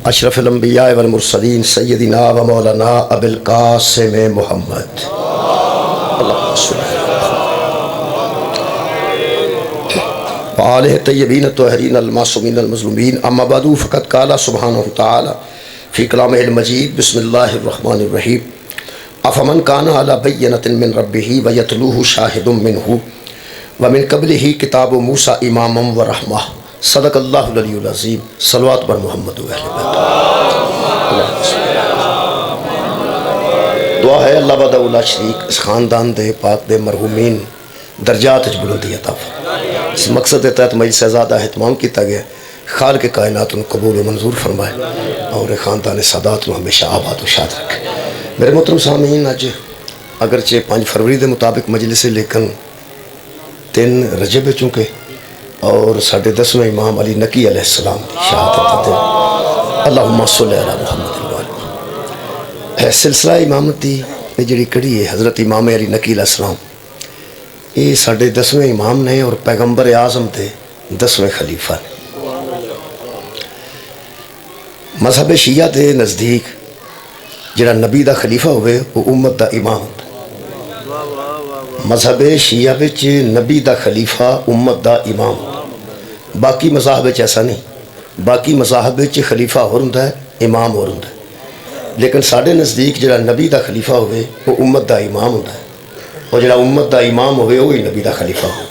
اشرف الانبیاء والمرسلین سیدنا و مولانا ابی القاسم محمد اللہم صلی وآلہ الطیبین الطاہرین المعصومین المظلومین اما بعد فقد قال سبحانہ تعالی فی کلامہ المجید بسم اللہ الرحمن الرحیم افمن کان علی بینۃ من ربہ ویتلوہ شاہد منہ ومن قبلہ کتاب موسیٰ اماما ورحمہ صدق اللہ العلی العظیم صلوات بر محمد و اہل بیت۔ دعا ہے اللہ وحدہ لا شریک اس خاندان دے پاک دے مرحومین درجات بلندی عطا فرمائے۔ اس مقصد کے تحت مجلس سے زیادہ اہتمام کیتا گیا، خالق کائنات ان قبول و منظور فرمائے اور خاندان سادات نو ہمیشہ آباد و شاد رکھے۔ میرے محترم سامعین، اج اگرچہ 5 فروری دے مطابق مجلس سے لیکن 3 رجب چونکہ اور 10.5 امام علی نقی علیہ السلام دی شہادت دن اللہم صلی علی محمد۔ سلسلہ امامت دی جڑی کڑی ہے حضرت امام علی نقی علیہ السلام، یہ 10.5 امام نے اور پیغمبر اعظم دے 10ویں خلیفہ نے۔ مذہب شیعہ دے نزدیک جڑا نبی دا خلیفہ ہوئے وہ امت دا امام ہوتا ہے۔ مذہب شیعہ وچ نبی دا خلیفہ امت دا امام ہوتا ہے۔ باقی مذاہب وچ ایسا نہیں، باقی مذاہب وچ خلیفہ اور ہوندا ہے، امام اور ہوندا ہے، لیکن ساڈے نزدیک جڑا نبی دا خلیفہ ہوئے وہ امت دا امام ہوتا ہے، اور جڑا امت دا امام ہوئے وہی نبی دا خلیفہ ہو۔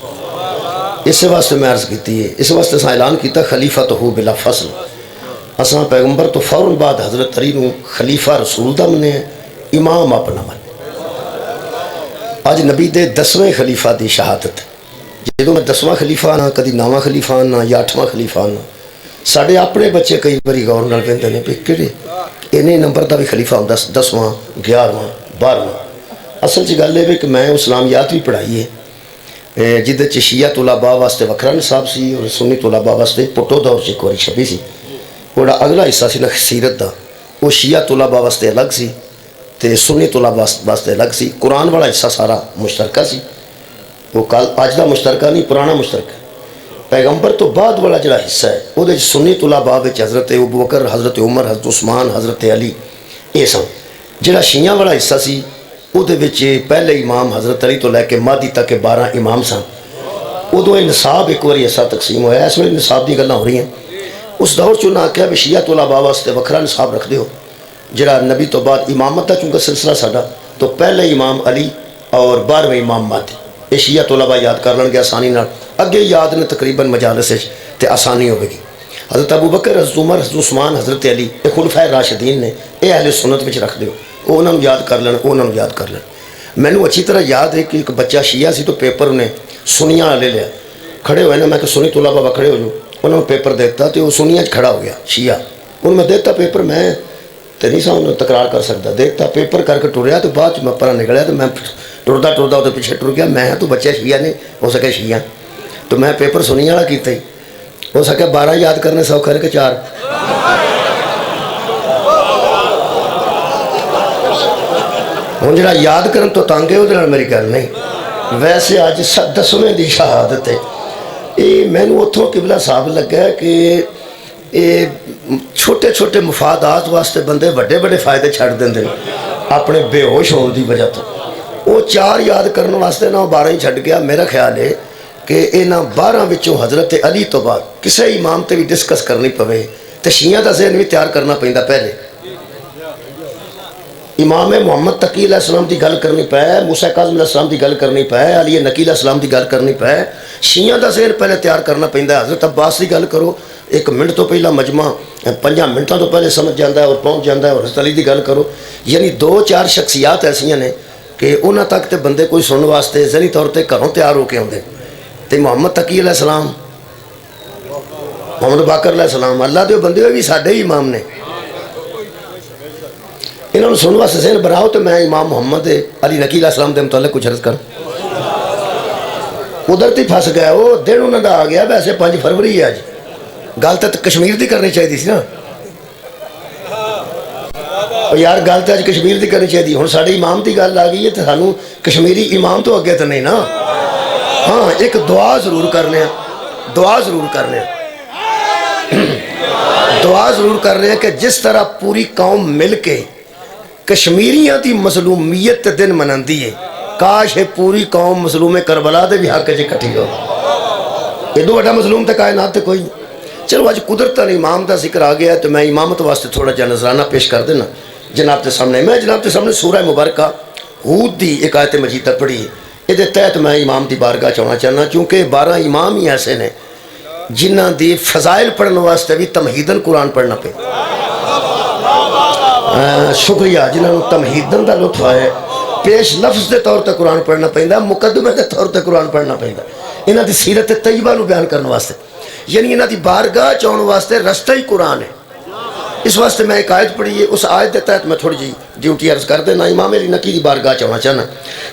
اس واسطے میں عرض کیتی ہے، اس واسطے اساں اعلان کیتا خلیفہ تو ہو بلا فصل، اساں پیغمبر تو فوراً بعد حضرت علی نو خلیفہ رسول دا منے امام اپنا من۔ آج نبی دے 10ویں خلیفہ دی شہادت، جدوں میں 10واں خلیفہ نہ کدی 9واں خلیفہ نہ یا 8واں خلیفہ نہ، ساڈے اپنے بچے کئی باری غور نال ویندے نے کہ کہڑے اینے نمبر دا بھی خلیفہ ہوندا 10واں 11واں 12واں۔ اصل چ گل ہے کہ میں اسلامیات بھی پڑھائی ہے، جدے چ شیعہ طلباء واسطے وکھرا نصاب سی اور سنی طلباء واسطے پٹو دور چ ایک واری چھپی سی۔ وہ اگلا حصہ سی نا سیرت دا، وہ شیعہ طلباء واسطے الگ سی تے سنی طلباء واسطے الگ سی۔ قرآن والا حصہ سارا مشترکہ سی، وہ اج دا مشترکہ نہیں، پرانا مشترکہ۔ پیغمبر تو بعد والا جڑا حصہ ہے وہ سنی طلباء وچ حضرت ابوبکر، حضرت عمر، حضرت عثمان، حضرت علی یہ سن۔ جڑا شیعہ والا حصہ سی وہ پہلے امام حضرت علی تو لے کے مہدی تک 12 امام سن۔ ادو یہ نصاب ایک بار ایسا تقسیم ہوا، اس ویلے نصاب دی گلاں ہو رہی ہیں۔ اس دور چ آخیا بھی شیعہ طلباء واسطے وکھرا نصاب رکھ دیو، جڑا نبی تو بعد امامت دا چونکہ سلسلہ ساڈا تو پہلے امام علی اور 12ویں امام مہدی، یہ شیعہ طلباء یاد کر لیں گے آسانی نال، اگے یاد نے تقریباً مجالس تے آسانی ہوئے گی۔ حضرت ابوبکر، حضرت عمر، حضرت عثمان، حضرت علی یہ خلفائے راشدین نے، یہ اہل سنت وچ رکھ دیو، وہ انہوں یاد کر لیں، وہ انہوں یاد کر لیں۔ مینوں اچھی طرح یاد ہے کہ ایک بچہ شیعہ سی تو پیپر انہیں سنیاں لے لیا، کھڑے ہوئے نا، میں کہ سنی طلباء کھڑے ہو جو، انہوں نے پیپر دیتا تو وہ سنیاں کھڑا ہو گیا شیعہ، انہوں میں دیتا پیپر، میں تو نہیں سا انہوں تکرار کر سکتا، دیکھتا پیپر کر کے ٹریا تو بعد میں پرا نکلیا تو میں ٹردا وہ پیچھے ٹر گیا، میں تو بچہ شیعہ نہیں ہو سکے شیعہ، تو میں پیپر سنی والا کیتا ہی ہو سکے 12 یاد کرنے سوکھا رہے کہ 4۔ ہوں جڑا یاد کرن تو تنگ ہے وہ میری گل نہیں، ویسے اج 10ویں دی شہادت ہے، یہ مینوں اتوں قبلہ صاحب لگا ہے کہ یہ چھوٹے چھوٹے مفادات واسطے بندے بڑے بڑے فائدے چھڑ دیں اپنے بے ہوش ہونے دی وجہ تو۔ وہ 4 یاد کرنے واسطے نہ 12 ہی چھڑ گیا۔ میرا خیال ہے کہ انہاں 12 وچوں حضرت علی تو بعد کسے امام تے بھی ڈسکس کرنی پوے تو شیعہ دا ذہن بھی تیار کرنا پیندا، پہلے امام محمد تقی علیہ السلام دی گل کرنی پے، موسیٰ کاظم علیہ السلام دی گل کرنی پے، علی نقی علیہ السلام دی گل کرنی پے، شیعہ دا ذہن پہلے تیار کرنا پیندا۔ حضرت عباس دی گل کرو 1 منٹ تو پہلا مجمع 5 منٹوں تو پہلے سمجھ جاندہ ہے اور پہنچ جاندہ ہے، اور حضرت علی دی گل کرو، یعنی 2-4 شخصیات ایسیاں نے کہ انہاں تک تے بندے کوئی سننے واسطے ذہنی طور تے گھروں تیار ہو کے آندے۔ تے محمد تقی علیہ السلام، محمد باقر علیہ السلام، اللہ دے بندے ہوئے بھی ساڈے ہی امام نے، انہوں نے سننے واسطے ذہن بناؤ۔ تو میں امام محمد علی نقی علیہ السلام دے متعلق کچھ عرض کروں، ادھر تے پھنس گیا، وہ دن انہوں نے آ گیا، ویسے 5 فروری ہے آج، گل تو کشمیر دی کرنی چاہیے سی نا یار، گل تو اج کشمیر دی کرنی چاہیے، ہوں ساڈے امام دی گل آ گئی ہے تو سانوں کشمیری امام تو اگے تو نہیں نا۔ ہاں ایک دعا ضرور کرنے ہیں، دعا ضرور کرنے ہیں۔ دعا ضرور کر رہے ہیں کہ جس طرح پوری قوم مل کے کشمیریاں دی مظلومیت دن مناندی ہے، کاش ہے پوری قوم مظلوم کربلا دے بھی حق جے کٹھی ہو۔ ادو بڑا مظلوم تے کائنات تے کوئی نہیں۔ چلو آج قدرتاً امام دا ذکر آ گیا ہے تو میں امامت واسطے تھوڑا جا نظرانہ پیش کر دینا جناب کے سامنے۔ میں جناب کے سامنے سورہ مبارکہ ہود دی ایک آیت مجیدہ پڑھی ہے، یہ تحت میں امام دی بارگاہ چاہنا چاہنا، چونکہ 12 امام ہی ایسے نے جنہ دی فضائل پڑھنے واسطے بھی تمہیدن قرآن پڑھنا پہ شکریہ، جنہوں نے تمہیدن دا لطف آئے پیش لفظ دے طور تے قرآن پڑھنا پہندا، مقدمے دے طور تے قرآن پڑھنا پہندا، انہاں دی سیرت طیبہ نو بیان کرنے واسطے، یعنی انہاں دی بارگاہ چاہنے واسطے رستہ ہی قرآن ہے۔ اس واسطے میں ایک آیت پڑھی ہے، اس آیت دے تحت میں تھوڑی جی ڈیوٹی عرض کر دینا، امام علی نقی دی بارگاہ چاہنا چاہنا۔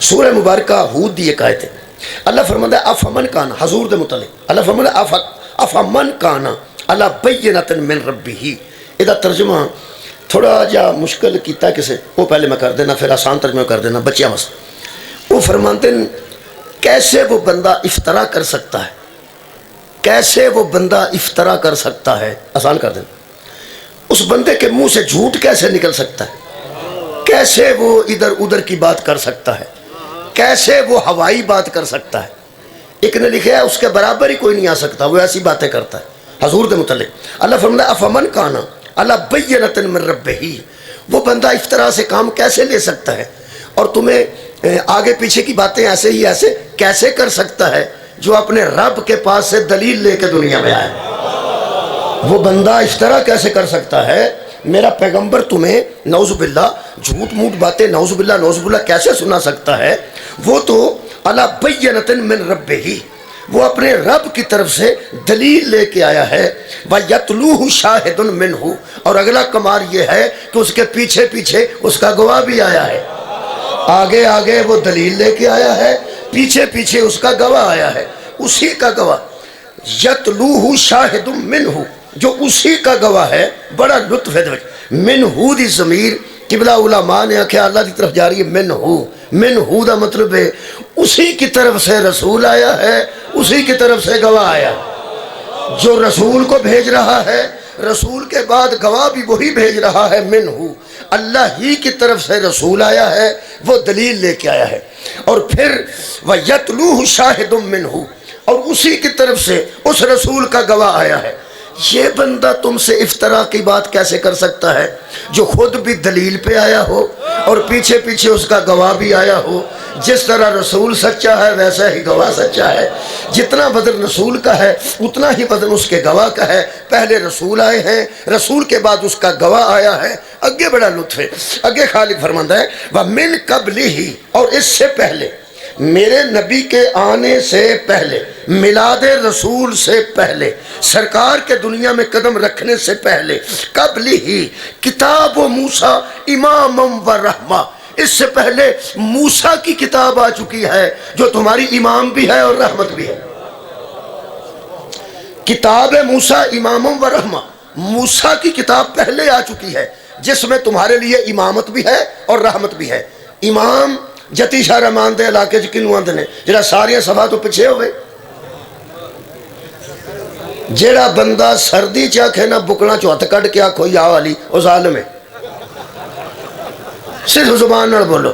سورہ مبارکہ ہود دی ایک آیت ہے، اللہ فرماتا ہے افمن کانا، حضور دے متعلق اللہ فرماتا ہے افمن کانا علی بینۃ من ربہ۔ یہ ترجمہ تھوڑا جا مشکل کیتا کسے، وہ پہلے میں کر دینا پھر آسان ترجمہ کر دینا بچیاں واسطے۔ وہ فرماتے ہیں کیسے وہ بندہ افطرا کر سکتا ہے، کیسے وہ بندہ افطرا کر سکتا ہے، آسان کر دینا، اس بندے کے منہ سے جھوٹ کیسے نکل سکتا ہے، کیسے وہ ادھر ادھر کی بات کر سکتا ہے، کیسے وہ ہوائی بات کر سکتا ہے۔ ایک نے لکھا ہے اس کے برابر ہی کوئی نہیں آ سکتا، وہ ایسی باتیں کرتا ہے حضور دے متعلق۔ اللہ فرماتا ہے افمن کانا علی بینۃ من ربہ، وہ بندہ افطرا سے کام کیسے لے سکتا ہے اور تمہیں آگے پیچھے کی باتیں ایسے ہی ایسے کیسے کر سکتا ہے جو اپنے رب کے پاس سے دلیل لے کے دنیا میں آئے۔ وہ بندہ افطرا کیسے کر سکتا ہے، میرا پیغمبر تمہیں نعوذ باللہ جھوٹ موٹ باتیں نعوذ باللہ کیسے سنا سکتا ہے، وہ تو علی بینۃ من ربہ، وہ اپنے رب کی طرف سے دلیل لے کے آیا ہے، وَيَتْلُوهُ شَاهِدٌ مِّنْهُ، اور اگلا کمال یہ ہے کہ اس کے پیچھے پیچھے اس کا گواہ بھی آیا ہے۔ آگے آگے وہ دلیل لے کے آیا ہے، پیچھے پیچھے اس کا گواہ آیا ہے، اسی کا گواہ یتلوہ شاہد منہ، جو اسی کا گواہ ہے۔ بڑا لطف ہے منہ دی ضمیر قبلہ علماء نے کہا اللہ کی طرف جا رہی ہے، منہ دا مطلب ہے اسی کی طرف سے رسول آیا ہے، اسی کی طرف سے گواہ آیا ہے۔ جو رسول کو بھیج رہا ہے، رسول کے بعد گواہ بھی وہی بھیج رہا ہے، منہ اللہ ہی کی طرف سے رسول آیا ہے، وہ دلیل لے کے آیا ہے۔ اور پھر وَيَتْلُوهُ شَاهِدٌ مِّنْهُ، اور اسی کی طرف سے اس رسول کا گواہ آیا ہے۔ یہ بندہ تم سے افطرا کی بات کیسے کر سکتا ہے جو خود بھی دلیل پہ آیا ہو اور پیچھے پیچھے اس کا گواہ بھی آیا ہو؟ جس طرح رسول سچا ہے ویسا ہی گواہ سچا ہے، جتنا وزن رسول کا ہے اتنا ہی وزن اس کے گواہ کا ہے۔ پہلے رسول آئے ہیں، رسول کے بعد اس کا گواہ آیا ہے۔ اگے بڑا لطف ہے، اگے خالق فرماتا ہے وَمِن قَبْلِهِ، اور اس سے پہلے، میرے نبی کے آنے سے پہلے، میلاد رسول سے پہلے، سرکار کے دنیا میں قدم رکھنے سے پہلے، قبلہ کتاب موسیٰ امام و رحمہ، اس سے پہلے موسیٰ کی کتاب آ چکی ہے جو تمہاری امام بھی ہے اور رحمت بھی ہے۔ کتاب موسیٰ امام و رحمہ، موسیٰ کی کتاب پہلے آ چکی ہے جس میں تمہارے لیے امامت بھی ہے اور رحمت بھی ہے۔ امام جتی شاہ رحمان دے علاقے کنو آندے نے جڑا ساریاں صفحہ تو پیچھے ہوئے، جڑا بندہ سردی چاکھے نہ بکنا چو ہتھ کٹ کے آکھو یا والی او ظالم ہے۔ صرف زبان نہ بولو،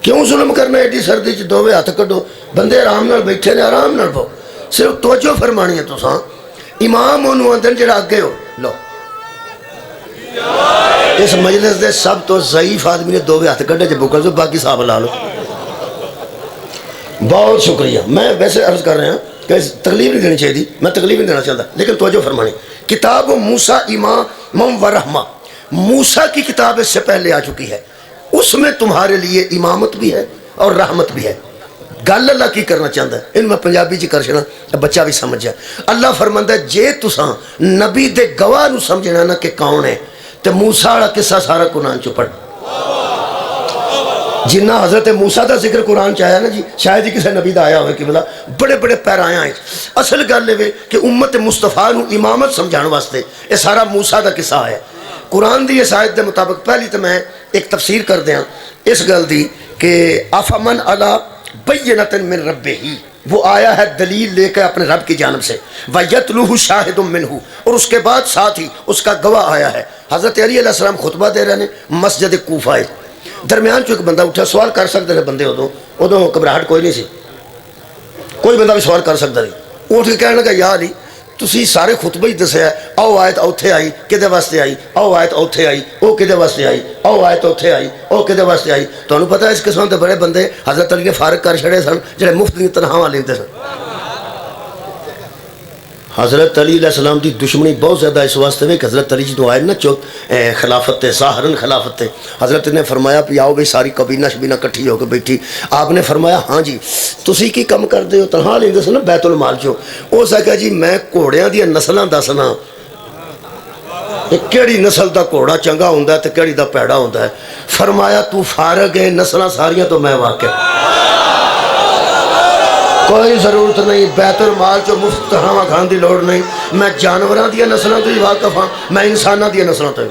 کیوں ظلم کرنا ایڈی سردی چ دووے ہتھ کٹو، بندے آرام نال بیٹھے نے آرام نال بو، صرف توجہ فرمانی ہے تساں۔ امام انہوں آندن جڑا اگے ہو لو، اس مجلس دے سب تو ضعیف آدمی نے دووے ہاتھ کٹے جب بکل جو باقی صاحب لا لو۔ بہت شکریہ۔ میں ویسے عرض کر رہے ہیں کہ تکلیف نہیں دینی چاہیے تھی، میں تکلیف نہیں دینا چاہتا، لیکن توجہ فرمانی۔ کتاب موسیٰ امام و رحمہ، موسیٰ کی کتاب اس سے پہلے آ چکی ہے، اس میں تمہارے لیے امامت بھی ہے اور رحمت بھی ہے۔ گل اللہ کی کرنا چاہتا ہے، ان میں پنجابی جی کر چنا بچہ بھی سمجھ جائے۔ اللہ فرماندا ہے جے تساں نبی دے گواہ نو سمجھنا نا کہ کون ہے تو موسیٰ والا قصہ سارا قرآن چ پڑھ، جنہ حضرت موسیٰ دا ذکر قرآن چاہیا نا جی، شاید ہی کسی نبی دا آیا ہوئے کہ بلا بڑے بڑے پیرایاں ہیں۔ اصل گل ہے کہ امت مصطفیٰ نو امامت سمجھان واسطے یہ سارا موسیٰ دا قصہ ہے۔ قرآن دی اس آیت دے مطابق پہلی تو میں ایک تفسیر کر دیاں اس گل دی کہ افمن علی بینۃ من ربہ، وہ آیا ہے دلیل لے کر اپنے رب کی جانب سے، وَيَتْلُوهُ شَاهِدٌ مِّنْهُ، اور اس کے بعد ساتھ ہی اس کا گواہ آیا ہے۔ حضرت علی علیہ السلام خطبہ دے رہے ہیں مسجد کوفہ، درمیان چ ایک بندہ اٹھا، سوال کر سکتے ہیں بندے، ادو گھبراہٹ کوئی نہیں سی، کوئی بندہ بھی سوال کر سکتا نہیں۔ اٹھ کے کہنے لگا یا علی تسی سارے خطبہ ہی دسیا ہے، آؤ آیت اوتھے آئی کدے واسطے آئی، آؤ آیت اوتھے آئی او کدے واسطے آئی، آؤ آیت اوتھے آئی او کدے واسطے آئی۔ تمہیں پتہ ہے اس قسم کے بڑے بندے حضرت علی نے فارغ کر چھڑے سن جڑے مفت دی تنخواہ لیندے سن۔ حضرت علی علیہ السلام دی دشمنی بہت زیادہ اس واسطے میں کہ حضرت علی جدوں آئے نا خلافت تے ظاہراً خلافت تے، حضرت نے فرمایا بھی آؤ بھئی ساری کبینہ شبینہ کٹھی ہو کے بیٹھی، آپ نے فرمایا ہاں جی تسی کی کم کر دے ہو، تنہا لیندے سن بیت المال چو، او سکا جی میں گھوڑیاں دی نسلاں دسنا کیڑی نسل دا گھوڑا چنگا ہوندا ہے تے کیڑی دا پیڑا ہوندا ہے۔ فرمایا تو فارغ ہے نسلاں ساریاں تو میں واقع، کوئی ضرورت نہیں بیت المال چو مفت تنخواہ کھان دی لوڑ نہیں، میں جانوراں دی نسلاں تو ہی واقف ہاں، میں انساناں دی نسلاں تو ہی۔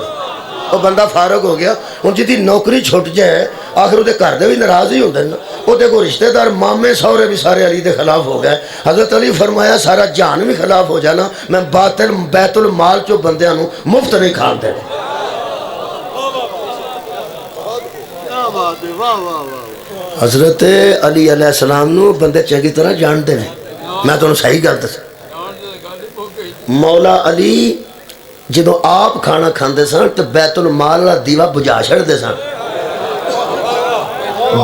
وہ بندہ فارغ ہو گیا، ہن جدی نوکری چھٹ جائے آخر وہ گھر دے بھی ناراض ہی ہوندے نا، وہ کو رشتہ دار مامے سورے بھی سارے علی دے خلاف ہو گئے۔ حضرت علی فرمایا سارا جہان بھی خلاف ہو جانا، میں بیت المال چو بندیاں نو مفت نہیں کھان دینا۔ حضرت علی علیہ السلام نو بندے چنگی طرح جانتے ہیں، میں تو صحیح گل دس، مولا علی جدو آپ کھانا کھاندے سن تو بیت المال والا دیوا بجھا چھڑدے سن۔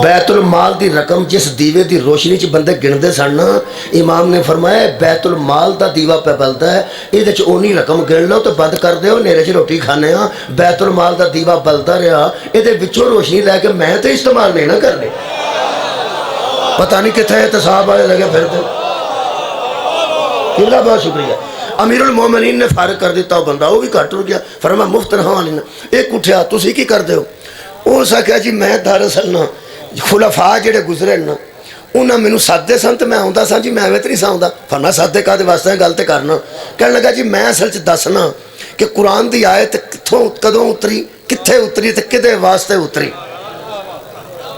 بیت المال دی رقم جس دیوے دی روشنی چ بندے گندے سن نا، امام نے فرمایا بیت المال دا دیوا پہ بلدا ہے، یہ اونی رقم گن لو تو بند کر دیو، نیرے چ روٹی کھانے ہاں، بیت المال دا دیوا بلدا رہا، یہ وچوں روشنی لے کے میں تے استعمال نہیں نہ کرنے، پتہ نہیں کتنے احتساب والے لگے پھرتے۔ اللہ بہت شکریہ۔ امیر المومنین نے فارغ کر دیتا، وہ بندہ وہ بھی گھٹ ٹر گیا، فرمایا مفت تنخواہ لینا۔ ایک اٹھیا تسی کی کر دیو؟ وہ سکیا جی میں دراصل نا خلفاء جڑے گزرے نا انہاں مینوں سدے سن تے میں آوندا سا جی، میں ایویں تے نہیں سا آوندا۔ فرمایا سدے کادے واسطے گل تے کرنا؟ کہنے لگا جی میں اصل چ دسنا کہ قرآن دی آیت کتھوں کدوں اتری، کتھے اتری تے کدے واسطے اتری۔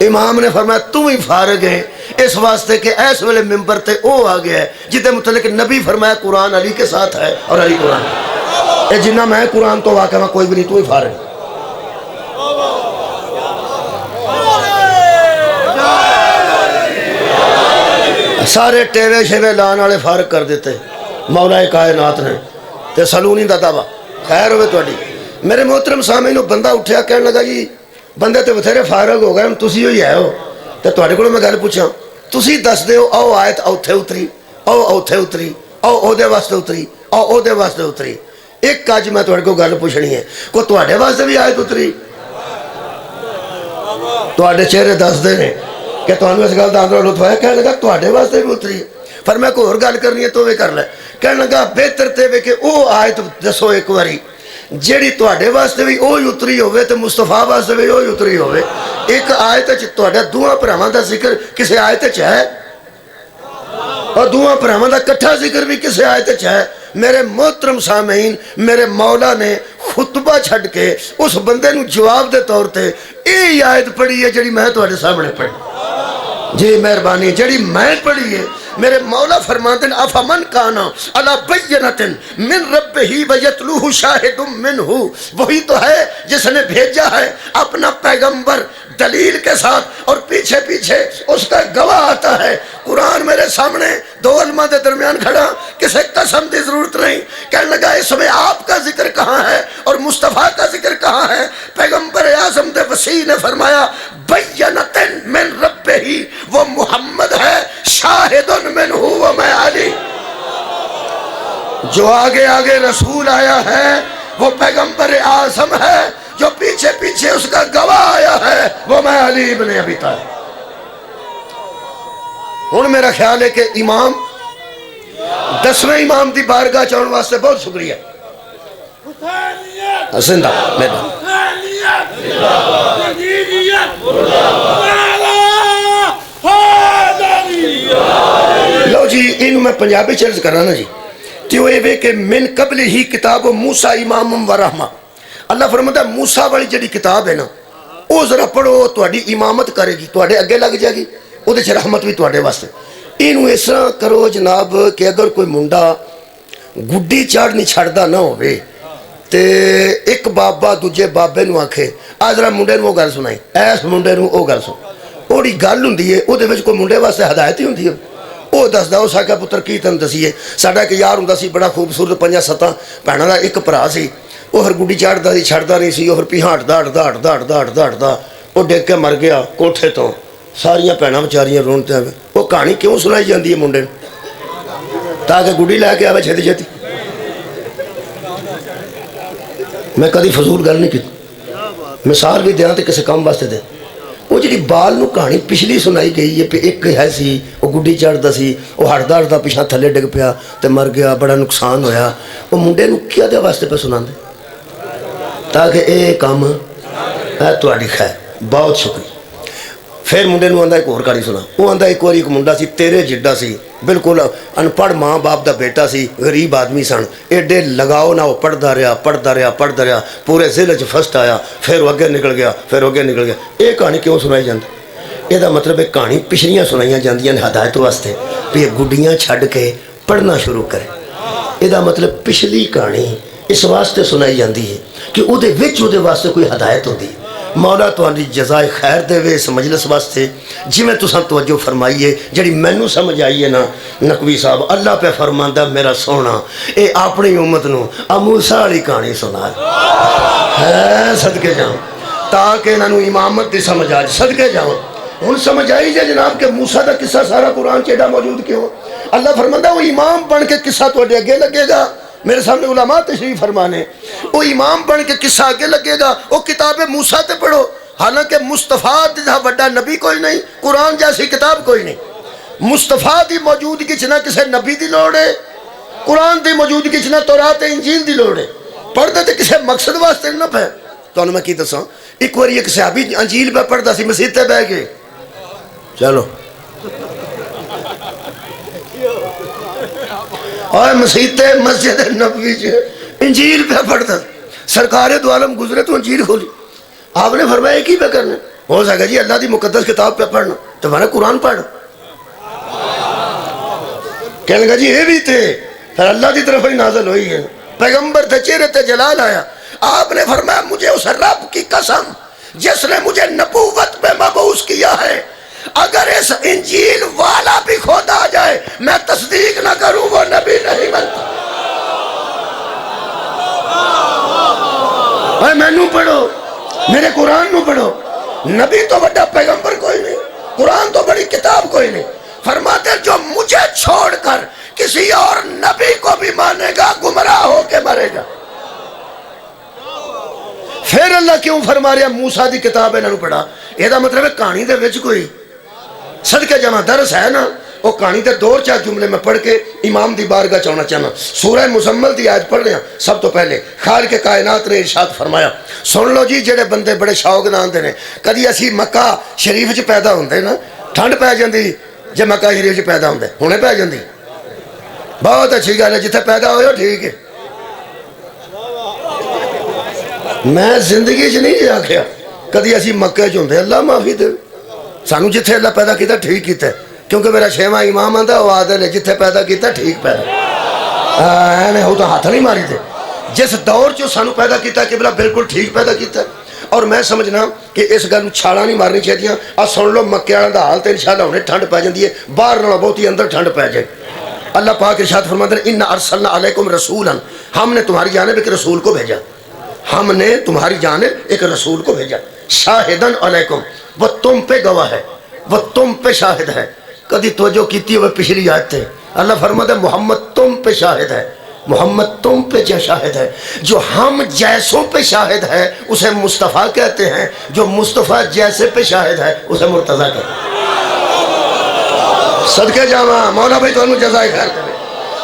امام نے فرمایا تو ہی فارغ ہے اس واسطے کہ اس ویلے ممبر تے او آ گیا ہے جتے متعلق نبی فرمایا قرآن علی کے ساتھ ہے اور علی قرآن، اے جنہ میں قرآن تو واقعہ کوئی بھی نہیں، تو ہی فارغ۔ سارے ٹیوے شیوے لان والے فارغ کر دیتے مولا کائنات نے تے سلونی دا دعویٰ خیر ہوئے تواڈی۔ میرے محترم سامعین، بندہ اٹھیا کہنے لگا جی بندے تے بتھیرے فارغ ہو گئے، ہم تسی ہوئی ہے ہو تے تواڈے کولوں میں گل پوچھاں، تسی دس دیو آؤ آیت اوتھے اتری، آؤ اوتھے اتری، آؤ او دے واسطے اتری، آؤ او دے واسطے اتری۔ ایک اج میں تواڈے کو گل پوچھنی ہے، کوئی تواڈے واسطے بھی آیت اتری؟ تواڈے چہرے دس دے نے کہ تمہیں اس گل کا اندر لطف ہے۔ کہنے لگا تواڈے واسطے بھی اتری؟ پر میں کوئی اور گل کرنی ہے تو وہ کر لے۔ کہنے لگا بہتر تے وے کہ او آیت دسو ایک واری جیڑی تواڈے واسطے بھی اوہی اتری ہوئے تے مصطفیٰ واسطے بھی اوہی اتری ہوئے۔ ایک آیت وچ تواڈا دوواں بھراواں دا ذکر کسے آیت وچ ہے اور دوواں بھراواں دا کٹھا ذکر بھی کسے آیت وچ ہے۔ میرے محترم سامعین، میرے مولا نے خطبہ چھڈ کے اس بندے نو جواب دے طور تے یہ آیت پڑھی ہے جڑی میں تواڈے سامنے پڑھی۔ جی مہربانی، جڑی میں پڑھی ہے میرے مولا فرماتے ہیں افمن کانا علی بینۃ من ربہ ویتلوہ شاہد منہ، وہی تو ہے جس نے بھیجا ہے اپنا پیغمبر دلیل کے ساتھ اور پیچھے پیچھے اس کا گواہ آتا ہے۔ قرآن میرے سامنے دو علماء دے درمیان کھڑا، کسے قسم دی ضرورت نہیں۔ کہنے لگا اس میں آپ کا ذکر کہاں ہے اور مصطفیٰ کا ذکر کہاں ہے؟ پیغمبر اعظم دے وسیع نے فرمایا بینۃ من ربہ، وہ محمد ہے، شاہد منہ و میں علی، جو آگے آگے رسول آیا ہے وہ پیغمبر اعظم ہے، جو پیچھے پیچھے اس کا گواہ آیا ہے وہ میں علی ابن ابی طالب۔ ہن میرا خیال ہے کہ امام 10ویں امام دی بارگاہ چاہن واسطے بہت شکریہ۔ زندہ میدان لو جی انہوں میں پنجابی چرز کرانا جی تیو اے کہ من قبل ہی کتاب موسیٰ امام و رحمہ، اللہ فرماتا ہے موسیٰ والی جڑی کتاب ہے نا وہ ذرا پڑھو، تواڈی امامت کرے گی، تواڈے اگے لگ جائے گی، وہ دے رحمت بھی تواڈے واسطے۔ اینو اس طرح کرو جناب کہ اگر کوئی منڈا گڈی چڑھ نہیں چھڑدا نہ ہوئے تے ایک بابا دوجے بابے نو آکھے آ ذرا منڈے نو وہ گل سنائی، ایس منڈے نو وہ گل سن، اوڑی گل ہوندی ہے، او دے وچ کوئی منڈے واسطے ہدایت ہی ہوندی ہے، وہ دسدا اس آکھیا پتر کی تن دسیے، ساڈا ایک یار ہوندا سی بڑا خوبصورت 5-7 بھیناں دا ایک بھرا سی، وہ ہر گڈی چڑھدا سی چھڑدا نہیں سی، وہ پھر پیچھے ہٹدا وہ ڈگ کے مر گیا کوٹھے تو، ساریاں بھیناں بیچاریاں رونتے ہیں، وہ کہانی کیوں سنائی جاندی ہے منڈے نوں؟ تاکہ گڈی لے کے آوے چھتی چھتی۔ میں کدی فضول گل نہیں کی، مثال بھی دیاں تے کسے کام واسطے دے، وہ جڑی بال نو کہانی پچھلی سنائی گئی ہے پہ ایک ہے سی وہ گڈی چڑھدا سی، وہ ہٹدا پیچھا تھلے ڈگ پیا تے مر گیا، بڑا نقصان ہویا، وہ منڈے نو کیا دے واسطے پہ سناندے تاکہ اے کام ہے تہاڈی خیر۔ بہت شکریہ۔ پھر منڈے نو آندا ایک اور کہانی سنا، وہ آندا ایک واری ایک منڈا سی تیرے جڈا سی، بالکل ان پڑھ ماں باپ دا بیٹا سی، غریب آدمی سن، ایڈے لگاؤ نہ وہ پڑھدا رہا پورے ضلع چ فرسٹ آیا، پھر وہ اگے نکل گیا، یہ کہانی کیوں سنائی جاندی؟ یہ مطلب ہے کہانی پچھلیاں سنائیاں جاندیاں ہدایت واسطے بھی یہ گڈیاں چھڈ کے پڑھنا شروع کرے، یہ مطلب پچھلی کہانی اس واسطے سنائی جاندی ہے کہ وہ دے وچ وہ دے واسطے کوئی ہدایت ہوندی ہے۔ مولا تہاڈی جزائے خیر دے وے اس مجلس واسطے، جویں تساں توجہ فرمائیے، جڑی مینوں سمجھ آئی ہے نا نقوی صاحب، اللہ پہ فرماندا میرا سونا اے اپنی امت نو موسیٰ والی کہانی سنا ہے، صدقے جاؤں تاکہ انہاں نوں امامت دی سمجھ آ جائے، صدقے جاؤں۔ ہن سمجھ آئی جے جناب کہ موسیٰ دا قصہ سارا قرآن چیڈا موجود کیوں؟ اللہ فرماندا وہ امام بن کے قصہ تہاڈے اگے لگے گا، میرے سامنے علماء تشریف فرمانے، وہ امام بن کے قصہ آگے لگے گا، وہ کتاب موسیٰ تے پڑھو، حالانکہ مصطفیٰ جیسا بڑا نبی کوئی نہیں، قرآن جیسی کتاب کوئی نہیں، مصطفیٰ دی موجودگی چ نہ کسی نبی دی لوڑ ہے، قرآن دی موجودگی چ نہ تورات انجیل دی لوڑ ہے، پڑھتے تے کسی مقصد واسطے نہ پہ۔ تو میں کی دساں، ایک بار ایک صحابی انجیل پہ پڑھتا سی، مسجد تے بیٹھ کے، چلو اور مسجد نبوی انجیل پہ پڑھتا، سرکار دو عالم گزرے تو انجیل کھولی، آپ نے فرمایا کی پہ کرنا؟ ہو سکتا جی اللہ دی مقدس کتاب پہ پڑھنا، تو میں نے قرآن پڑھ، کہنے لگا جی یہ بھی تھے، پھر اللہ دی طرف ہی نازل ہوئی ہے، پیغمبر تھے، چہرے تے جلال آیا، آپ نے فرمایا مجھے اس رب کی قسم جس نے مجھے نبوت پہ مبعوث کیا ہے، اگر اس انجیل والا بھی خود آ جائے میں تصدیق نہ کروں وہ نبی نہیں بنتا۔ اے میں نو پڑھو، میرے قرآن نو پڑھو، نبی تو بڑا پیغمبر کوئی نہیں، قرآن تو بڑی کتاب کوئی نہیں، فرماتے جو مجھے چھوڑ کر کسی اور نبی کو بھی مانے گا گمراہ ہو کے مرے گا۔ پھر اللہ کیوں فرما رہا موسیٰ دی کتاب ہے نہ پڑھا؟ یہ مطلب ہے کہانی دے وچ کوئی صدقے جمع درس ہے نا، وہ کہانی دے 2-4 جملے میں پڑھ کے امام دی بارگاہ چاہنا چاہنا۔ سورہ مزمل دی آیت پڑھ رہے ہیں، سب تو پہلے خالق کائنات نے ارشاد فرمایا، سن لو جی جڑے بندے بڑے شوق نال دے نے، کدی اسی مکہ شریف چ پیدا ہوندے نا، ٹھنڈ پی جاندی، جے مکہ شریف چ پیدا ہوندے ہنے پی جاندی، بہت اچھی گل ہے، جتھے پیدا ہوئے ہو ٹھیک ہے۔ میں زندگی چ نہیں آکھیا کدی اسی مکے چ ہوندے، اللہ معافی دے سانو، جتھے اللہ پیدا کیتا ٹھیک کیتا ہے، کیونکہ میرا 6واں امام آندا وہ عادل ہے جتھے پیدا کیتا ٹھیک پیدا، ایویں ہو تو ہاتھ نہیں ماری تے، جس دور چ سانو پیدا کیتا قبلہ بالکل ٹھیک پیدا کیتا ہے۔ اور میں سمجھنا کہ اس گل چھالاں نہیں مارنی چاہیے، آ سن لو مکے والوں دا حال تے انشاءاللہ ہنے ٹھنڈ پی جاندی ہے، باہر نالوں بہت ہی اندر ٹھنڈ پی جائے۔ اللہ پاک ارشاد فرماتے ہیں ان ارسلنا علیکم رسولا، ہم نے تمہاری جانب ایک رسول کو بھیجا، ہم نے تمہاری جانب ایک رسول کو بھیجا، شاہدن علیکم، وہ تم پہ گواہ ہے، وہ تم پہ شاہد ہے۔ کدی توجہ کیتی ہوئے پچھلی آیت تھے، اللہ فرماتا ہے محمد تم پہ شاہد ہے، محمد تم پہ شاہد ہے، جو ہم جیسوں پہ شاہد ہے اسے مصطفیٰ کہتے ہیں، جو مصطفیٰ جیسے پہ شاہد ہے اسے مرتضیٰ کہتے ہیں۔ صدقے جاواں مولا بھائی تو انہوں جزائے خیر کرے،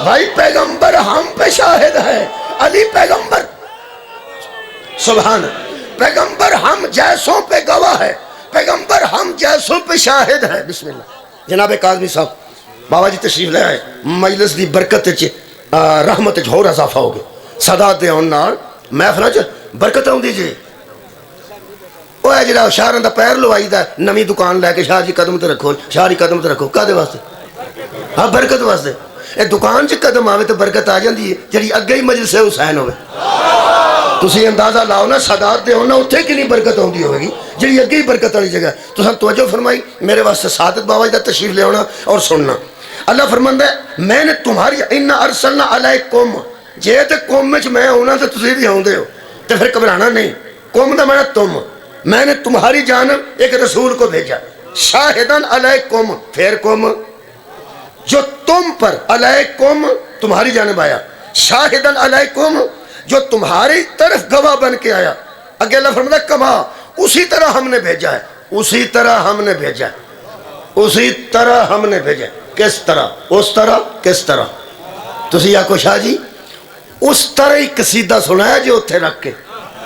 بھائی پیغمبر ہم پہ شاہد ہے، علی پیغمبر سبحان، پیغمبر ہم جیسوں پہ گواہ ہے، پیغمبر ہم جیسوں پہ شاہد ہے۔ بسم اللہ۔ جناب کاظمی صاحب بابا جی تشریف لے آئے، مجلس دی برکت رحمت ہور اضافہ ہو گیا، صدا دے آن نال محفلاں چ برکت آؤندی جی۔ وہ ہے جڑا شاہراں دا پیر لوائی دا نویں دکان لے کے، شاہ جی قدم تے رکھو، شاہ جی قدم تے رکھو، کدے واسطے؟ ہاں برکت واسطے یہ دکان چ قدم آوے تو برکت آ جاندی ہے جڑی اگے ہی مجلس حسین ہوئے تسی اندازہ لاؤ نا سادات دے ہونا اتھے کنی برکت ہوندی ہوئے گی جڑی اگے ہی برکت والی جگہ تو سن توجہ فرمائی میرے واسطے سعادت بابا جی دا تشریف لے ہونا اور سننا اللہ فرماندا ہے میں نے تمہاری اِنَّا ارسلنا علیکم جے تے قوم وچ میں ہونا تے تسی بھی ہوندے ہو تے پھر گھبرانا نہیں قوم دا معنی تم میں نے تمہاری جانب ایک رسول کو بھیجا شاہدن علیکم پھر قوم جو تم پر علیکم تمہاری جانب آیا شاہدن علیکم جو تمہاری طرف گواہ بن کے آیا اگے اللہ فرماتا کما اسی طرح ہم نے بھیجا ہے اسی طرح ہم نے بھیجا ہے اسی طرح ہم نے بھیجا ہے کس طرح اس طرح کس طرح تسی آکو شاہ جی اس طرح ہی قصیدہ سنا ہے جو اتھے رکھ کے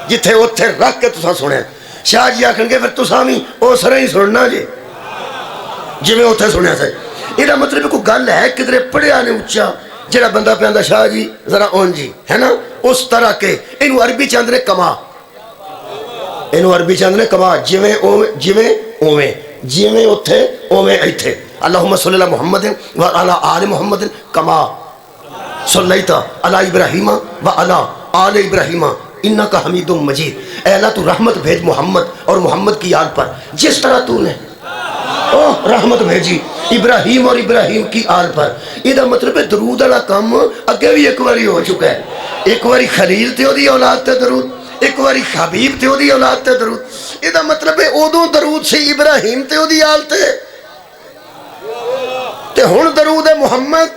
جتھے اتھے رکھ کے تسا سنے شاہ جی آکھن گے پھر تسا بھی اس طرح ہی سننا جی میں اتھے سنے سے یہ مطلب کوئی گل ہے کدھرے پڑھیا نے اچھا جڑا بندہ پہندا شاہ جی ذرا اون جی ہے نا اس طرح کے انہوں عربی چاند نے کما انہوں عربی چاند نے کما جویں اویں جویں اتھے اویں ایتھے اللہم صلی اللہ محمد وعلی آل محمد کما صلیت علی ابراہیم وعلی آل ابراہیم انکا حمید مجید اے اللہ تو رحمت بھیج محمد اور محمد کی آل پر جس طرح تو نے رحمت بھیجی ابراہیم اور ابراہیم کی آل پر یہ مطلب ہے درود والا کام اگے بھی ایک باری ہو چکا ہے ایک باری خلیل تے دی اولاد تے درود ایک باری حبیب تے دی اولاد تے درود یہ مطلب ہے ادوں درود سی ابراہیم تے دی آل تے ہن درود ہے محمد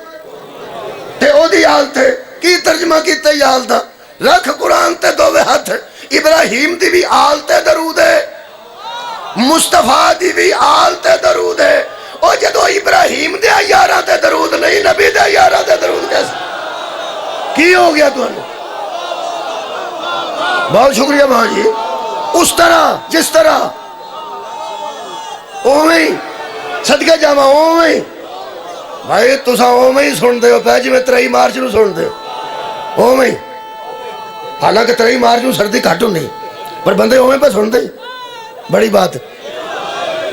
تے او دی آل تے کی ترجمہ کیتا ہے آل دا رکھ قرآن تے دووے ہاتھ ابراہیم دی بھی آل تے درود ہے مصطفیٰ دی بھی آل تے درود ہے اور جدو ابراہیم دے یاراں تے درود نہیں نبی دے یاراں تے درود کیسے کی ہو گیا تو انہوں بہت شکریہ بہت جی اس طرح جس طرح اوہیں صدقہ جامع اوہیں بھائی تسا اوہیں ہی سن دے ہو پہ جی میں 23 مارچ نو سن دے ہو اوہیں حالانکہ 23 مارچ نو سردی کھٹو نہیں پر بندے اوہیں پہ سن دے بڑی بات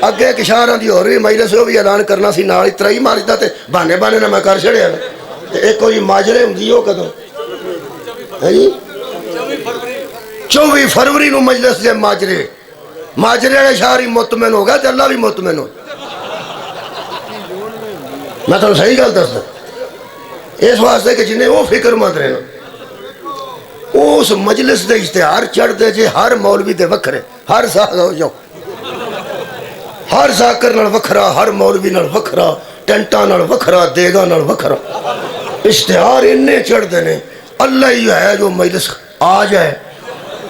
اگے ایک اشارہ دی ہو رہی مجلس وہ بھی اعلان کرنا سی نال 23 مارچ دا تے بہانے بہانے نہ میں کر چھڑیا تے ایک کوئی ماجرے ہوندی ہو کدوں ہے جی 24 فروری نو مجلس دے ماجرے والے شہر ہی مطمئن ہو گیا تے اللہ بھی مطمئن ہو میں تو صحیح گل دسدا اس واسطے کہ جنہیں وہ فکر مند رہنا اس مجلس دے اشتہار چڑھ دے جے ہر مولوی دے وکھرے ہر ساکھ ہو جاؤ ہر ذاکر نال وکھرا ہر مولوی نال وکھرا ٹینٹاں نال وکھرا دیگاں نال وکھرا اشتہار انہیں چڑھ دینے اللہ ہی ہے جو مجلس آ جائے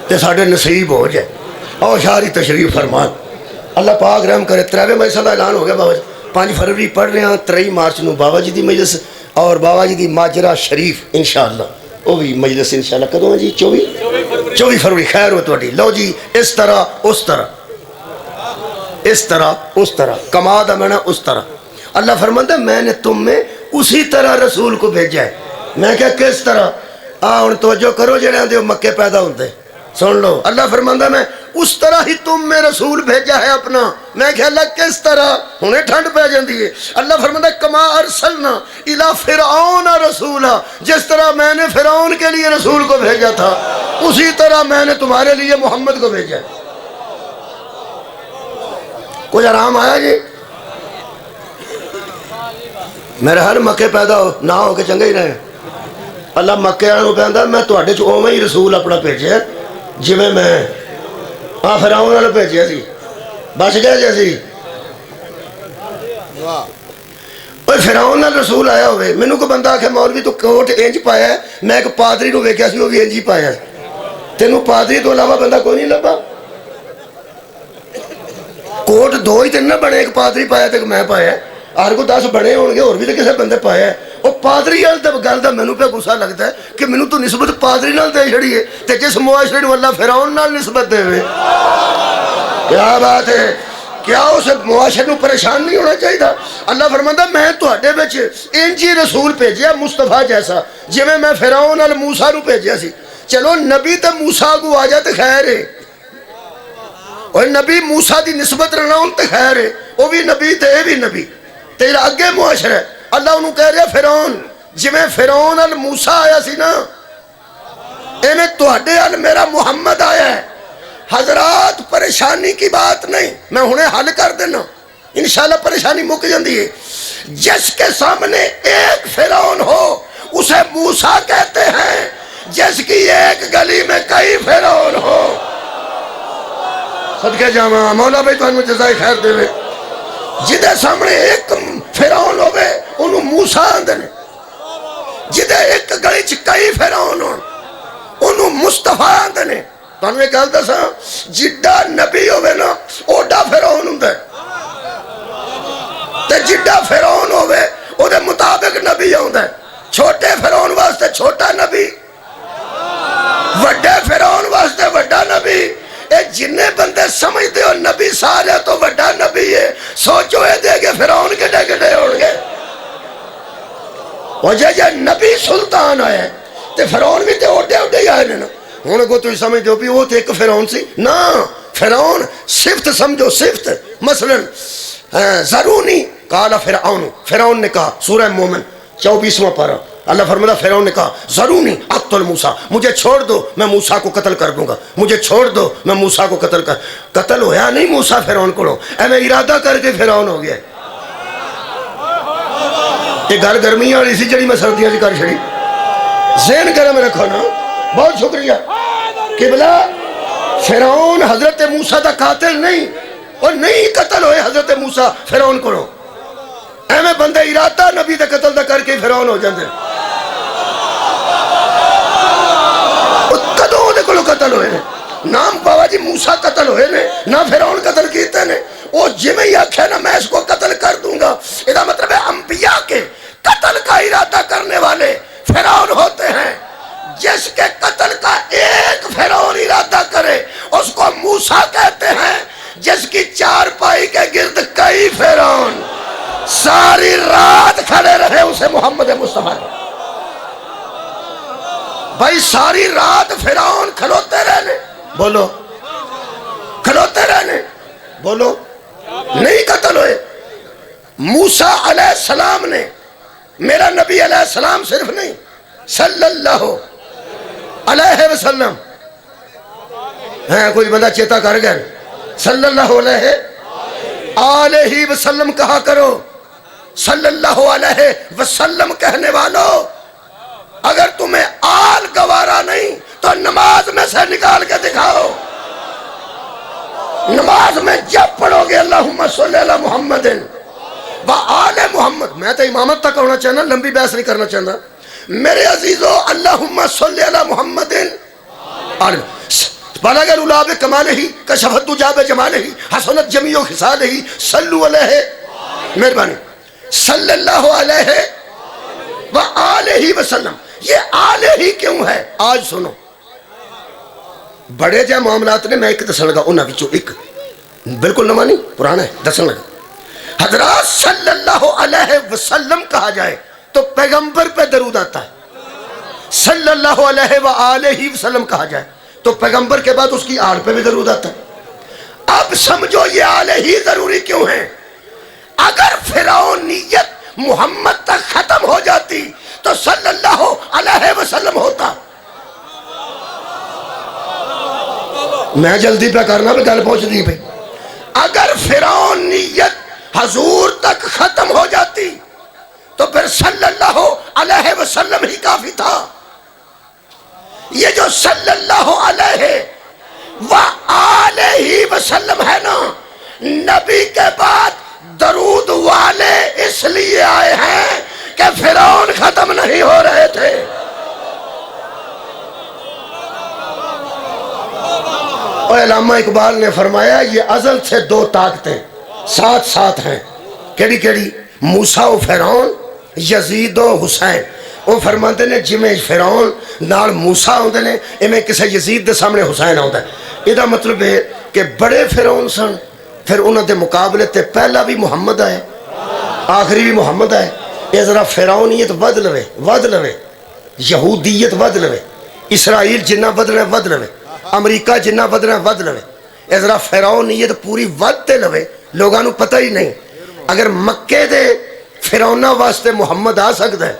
تے ساڑھے نصیب ہو جائے اور شاری تشریف فرمان اللہ پاک رحم کرے 23 مجلس دا اعلان ہو گیا بابا جی 5 فروری پڑھ رہے ہیں 23 مارچ نو بابا جی دی مجلس اور بابا جی دی ماجرہ شریف انشاءاللہ وہ بھی مجلس انشاءاللہ کدوں ہے جی 24 فروری خیر ہو توڑی لو جی اس طرح اس طرح اس طرح اس طرح کما دا میں نے اس طرح اللہ فرماتا ہے میں نے تم میں اسی طرح رسول کو بھیجا ہے میں کہا کس طرح ان توجہ کرو جڑے دے مکے پیدا ہوندے سن لو اللہ فرماتا ہے میں اس طرح ہی تم میں رسول بھیجا ہے اپنا میں کہا اللہ کس طرح انہیں ٹھنڈ پہ جاندی ہے اللہ فرماتا ہے کما ارسلنا الى فرعون رسولا جس طرح میں نے فرعون کے لیے رسول کو بھیجا تھا اسی طرح میں نے تمہارے لیے محمد کو بھیجا ہے کچھ آرام آیا جی میرے ہر مکے پیدا ہو نہ ہو کے چنگے ہی رہے اللہ مکے آنو پہندا میں تو اڈے چو میں ہی رسول اپنا بھیجے جی میں فرعون والے بھیجے سی بچ گیا جیسی فرعون نال رسول آیا ہوئے مینوں کو بندہ آکھے مولوی تو کوٹ انج پایا ہے میں ایک پادری نو ویکھیا سی وہ بھی انج ہی پایا تینوں پادری تو علاوہ بندہ کوئی نہیں لبا کوٹ دو ہی تین نہ بنے ایک پادری پایا تے میں پایا ہر کو 10 بنے ہون گے اور بھی تے کسے بندے پایا ہے وہ پادری وال تے گل دا مینوں پہ غصہ لگتا ہے کہ مینوں تو نسبت پادری نال دے چھڑی ہے تے جس معاشرے نوں اللہ فرعون نال نسبت دے وے کیا بات ہے کیا اس معاشرے نوں پریشان نہیں ہونا چاہیے اللہ فرماتا میں تواڈے وچ انج ہی رسول بھیجیا مصطفیٰ جیسا جویں میں فرعون نال موسیٰ نوں بھیجیا سی چلو نبی تے موسیٰ کو آ جائے تے خیر ہے اور نبی موسیٰ دی نسبت رہنا ان تے خیر ہے وہ بھی نبی تے اے بھی نبی تیرا اگے معاشرہ ہے اللہ انہوں کہہ رہے فرعون جی میں فرعون ال موسیٰ آیا سی نا اینے توڑے ال میرا محمد آیا ہے. حضرات پریشانی کی بات نہیں, میں انہیں حل کر دینا انشاءاللہ پریشانی مک جاندی ہے. جس کے سامنے ایک فرعون ہو اسے موسیٰ کہتے ہیں, جس کی ایک گلی میں کئی فرعون ہو. صدقے جامعہ مولا بھائی تو انہوں جزائی خیر دے وے. جدے سامنے ایک فرعون ہوئے انہوں موسیٰ آندے نے, جدے ایک گلی چ کئی فرعون ہو انہوں مصطفیٰ آندے نے. تو انہوں نے کہا تھا جڈا نبی ہوئے نا اوڈا فرعون ہوں دے, تے جڈا فرعون ہوئے او دے مطابق نبی ہوں دے. چھوٹے فرعون واسطے چھوٹا نبی, وڈے فرعون واسطے وڈا نبی. اے جنہیں بندے سمجھتے ہو نبی سارے تو وڈا نبی ہے, سوچو اے دے گے فرعون کے ڈے گے ہوڑ گے. وجہ جے نبی سلطان آئے تے فرعون بھی تے اوڈے اوڈے ہی آئے نا. ہونے کو تو سمجھ دو بھی وہ تے ایک فرعون سی نا, فرعون صفت سمجھو صفت. مثلا ضرونی قال فرعون, فرعون نے کہا سورہ مومن 24واں پارہ اللہ فرماتا فرعون نے کہا ضرونی اقتل موسیٰ, مجھے چھوڑ دو میں موسیٰ کو قتل کر دوں گا, مجھے چھوڑ دو میں موسیٰ کو قتل ہویا نہیں موسیٰ فرعون کو, اے میں ارادہ کر کے فرعون ہو گیا. یہ گل گرمی والی سی جڑی میں سردیاں کر چھڑی, ذہن گرم رکھو نا. بہت شکریہ. قبلہ فرعون حضرت موسیٰ دا قاتل نہیں, اور نہیں قتل ہوئے حضرت موسیٰ فرعون کو. ایمیں بندے ارادہ نبی دے قتل دا کر کے فرعون ہو جاندے. کدوں دے کلو قتل ہوئے نے, نام پاوا جی موسیٰ قتل ہوئے نے, نہ فرعون قتل کیتے نے. وہ جمیں ہی آکھے نا میں اس کو قتل کر دوں گا, ادا مطلب ہے انبیاء کے قتل کا ارادہ کرنے والے فرعون ہوتے ہیں. جس کے قتل کا ایک فرعون ارادہ کرے اس کو موسیٰ کہتے ہیں, جس کی چار پائی کے گرد کئی فرعون ساری رات کھڑے رہے اسے محمد مصطفیٰ. بھائی ساری رات فرعون کھلوتے رہنے, بولو کھلوتے رہنے, بولو نہیں قتل ہوئے. موسیٰ علیہ السلام نے, میرا نبی علیہ السلام صرف نہیں صلی اللہ علیہ وسلم, ہاں کوئی بندہ چیتا کر گئے, صلی اللہ علیہ وسلم کہا کرو. صلی اللہ علیہ وسلم کہنے والو, اگر تمہیں آل گوارا نہیں تو نماز میں سے نکال کے دکھاؤ. نماز میں جب پڑھو گے اللہم صلی اللہ محمد و آل محمد, میں تو امامت تک ہونا چاہنا, لمبی بحث نہیں کرنا چاہنا میرے عزیزو. اللہم صلی اللہ محمد بلغ العلا بکمالہ کشفت الدجی بجمالہ حسنت جمیع خصالہ صلو علیہ. مہربانی صلی اللہ علیہ وآلہ وسلم. یہ آلہ ہی کیوں ہے آج سنو, بڑے جائے معاملات نے, میں ایک دسن لگا انہاں وچوں ایک بالکل نواں نہیں پرانا ہے دسن لگا. حضرات صلی اللہ علیہ وسلم کہا جائے تو پیغمبر پہ درود آتا ہے, صلی اللہ علیہ وآلہ وسلم کہا جائے تو پیغمبر کے بعد اس کی آل پہ بھی درود آتا ہے. اب سمجھو یہ آلہ ہی ضروری کیوں ہے. اگر فرعونیت محمد تک ختم ہو جاتی تو صلی اللہ علیہ وسلم ہوتا. میں جلدی پہ کرنا پہ گل پہنچ دی پہ. اگر فرعونیت حضور تک ختم ہو جاتی تو پھر صلی اللہ علیہ وسلم ہی کافی تھا. یہ جو صلی اللہ علیہ وآلہ وسلم ہے نا, نبی کے بعد درود والے اس لیے آئے ہیں کہ فرعون ختم نہیں ہو رہے تھے. اور علامہ اقبال نے فرمایا یہ ازل سے دو طاقتیں ساتھ ساتھ ہیں. کیڑی کیڑی؟ موسیٰ و فرعون, یزید و حسین. وہ فرماتے نے جمیں فرعون نال موسیٰ ہوندے نے, ایمیں کسے یزید دے سامنے حسین ہوندے. یہ مطلب ہے کہ بڑے فرعون سن, پھر انہوں دے مقابلے تے پہلا بھی محمد آئے, آخری بھی محمد آئے. یہ ذرا فرعونیت ود لوے, یہودیت ود لوے, اسرائیل جنہ بدلنا ود لوے, امریکہ جنہ بدلنا ود لوے. یہ ذرا فرعونیت پوری ود تے لوے, لوگاں نو پتہ ہی نہیں. اگر مکے دے فرعونہ واسطے محمد آ سکتا ہے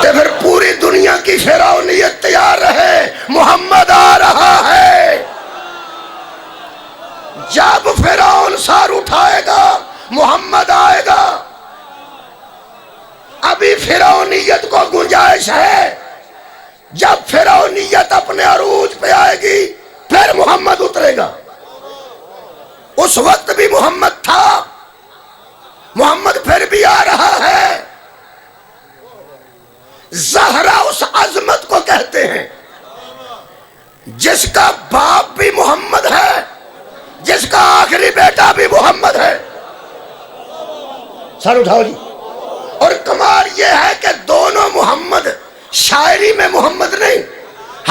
تو پھر پوری دنیا کی فرعونیت تیار رہے، محمد آ رہا ہے۔ جب فرعون سار اٹھائے گا محمد آئے گا۔ ابھی فرعونیت کو گنجائش ہے، جب فرعونیت اپنے عروج پہ آئے گی پھر محمد اترے گا۔ اس وقت بھی محمد تھا، محمد پھر بھی آ رہا ہے۔ زہرا اس عظمت کو کہتے ہیں جس کا باپ بھی محمد ہے، جس کا آخری بیٹا بھی محمد ہے۔ سر اٹھاؤ جی۔ اور کمال یہ ہے کہ دونوں محمد شاعری میں محمد نہیں،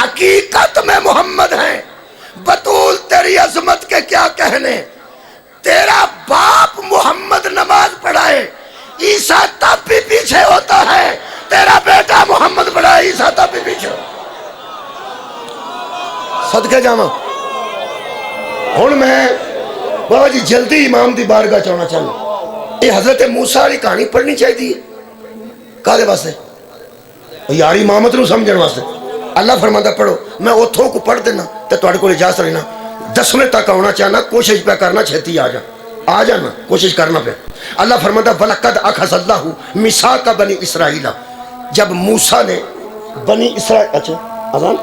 حقیقت میں محمد ہیں۔ بطول تیری عظمت کے کیا کہنے، تیرا باپ محمد نماز پڑھائے عیسیٰ تب بھی پیچھے ہوتا ہے، تیرا بیٹا محمد پڑھائے عیسیٰ تب بھی پیچھے ہوتا ہے۔ صدقے جاواں ہن میں بابا جی جلدی امام دی بارگاہ چاہنا چاہنا۔ یہ حضرت موسیٰ والی کہانی پڑھنی چاہیے کالے واسطے یاری امامت نو سمجھن واسطے۔ اللہ فرماتا پڑھو، میں اتھوں کو پڑھ دینا تو تہاڈے کول اجازت لینا، 10ویں تک آنا چاہنا، کوشش پہ کرنا چھتی آ جانا، کوشش کرنا پہ۔ اللہ فرماتا وَلَقَدْ أَخَذَ اللَّهُ مِيثَاقَ بَنِي إِسْرَائِیلَ، جب موسیٰ نے بنی اسرائیل، اچھا اذان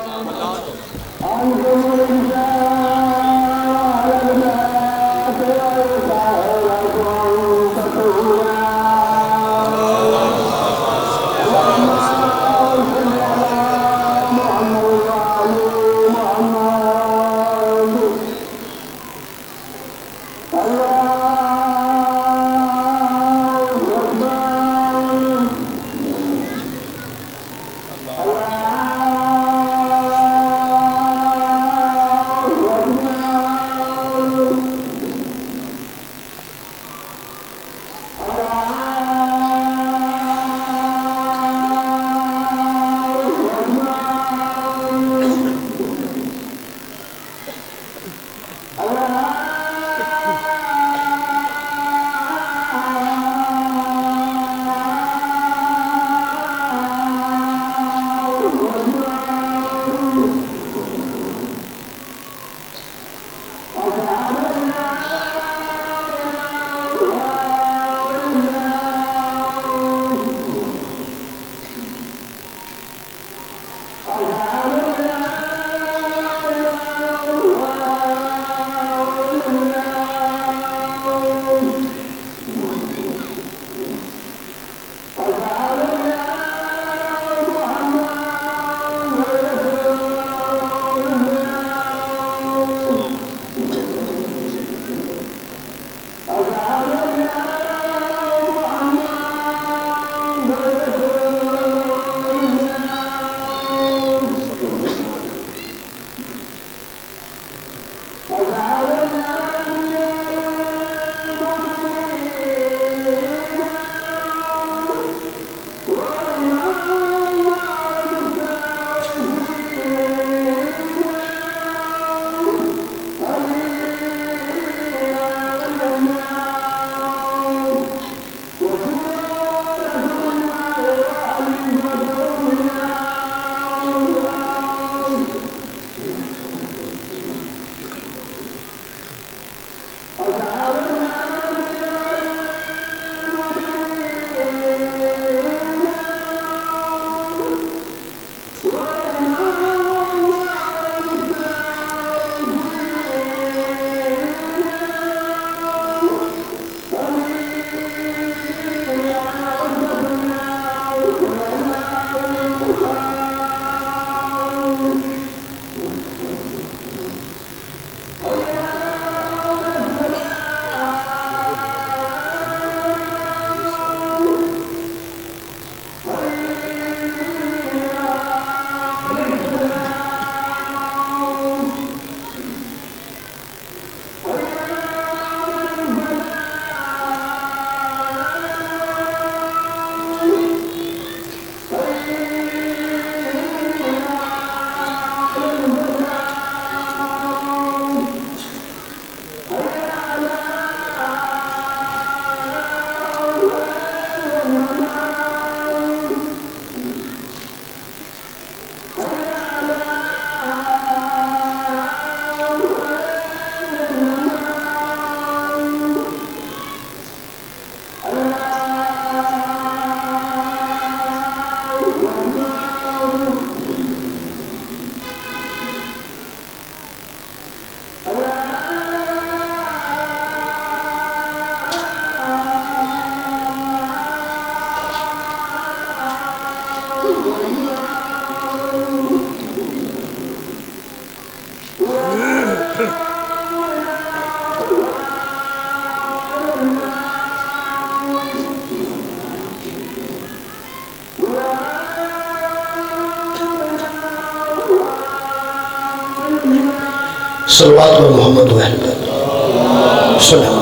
صلوات و محمد و اہل سلام۔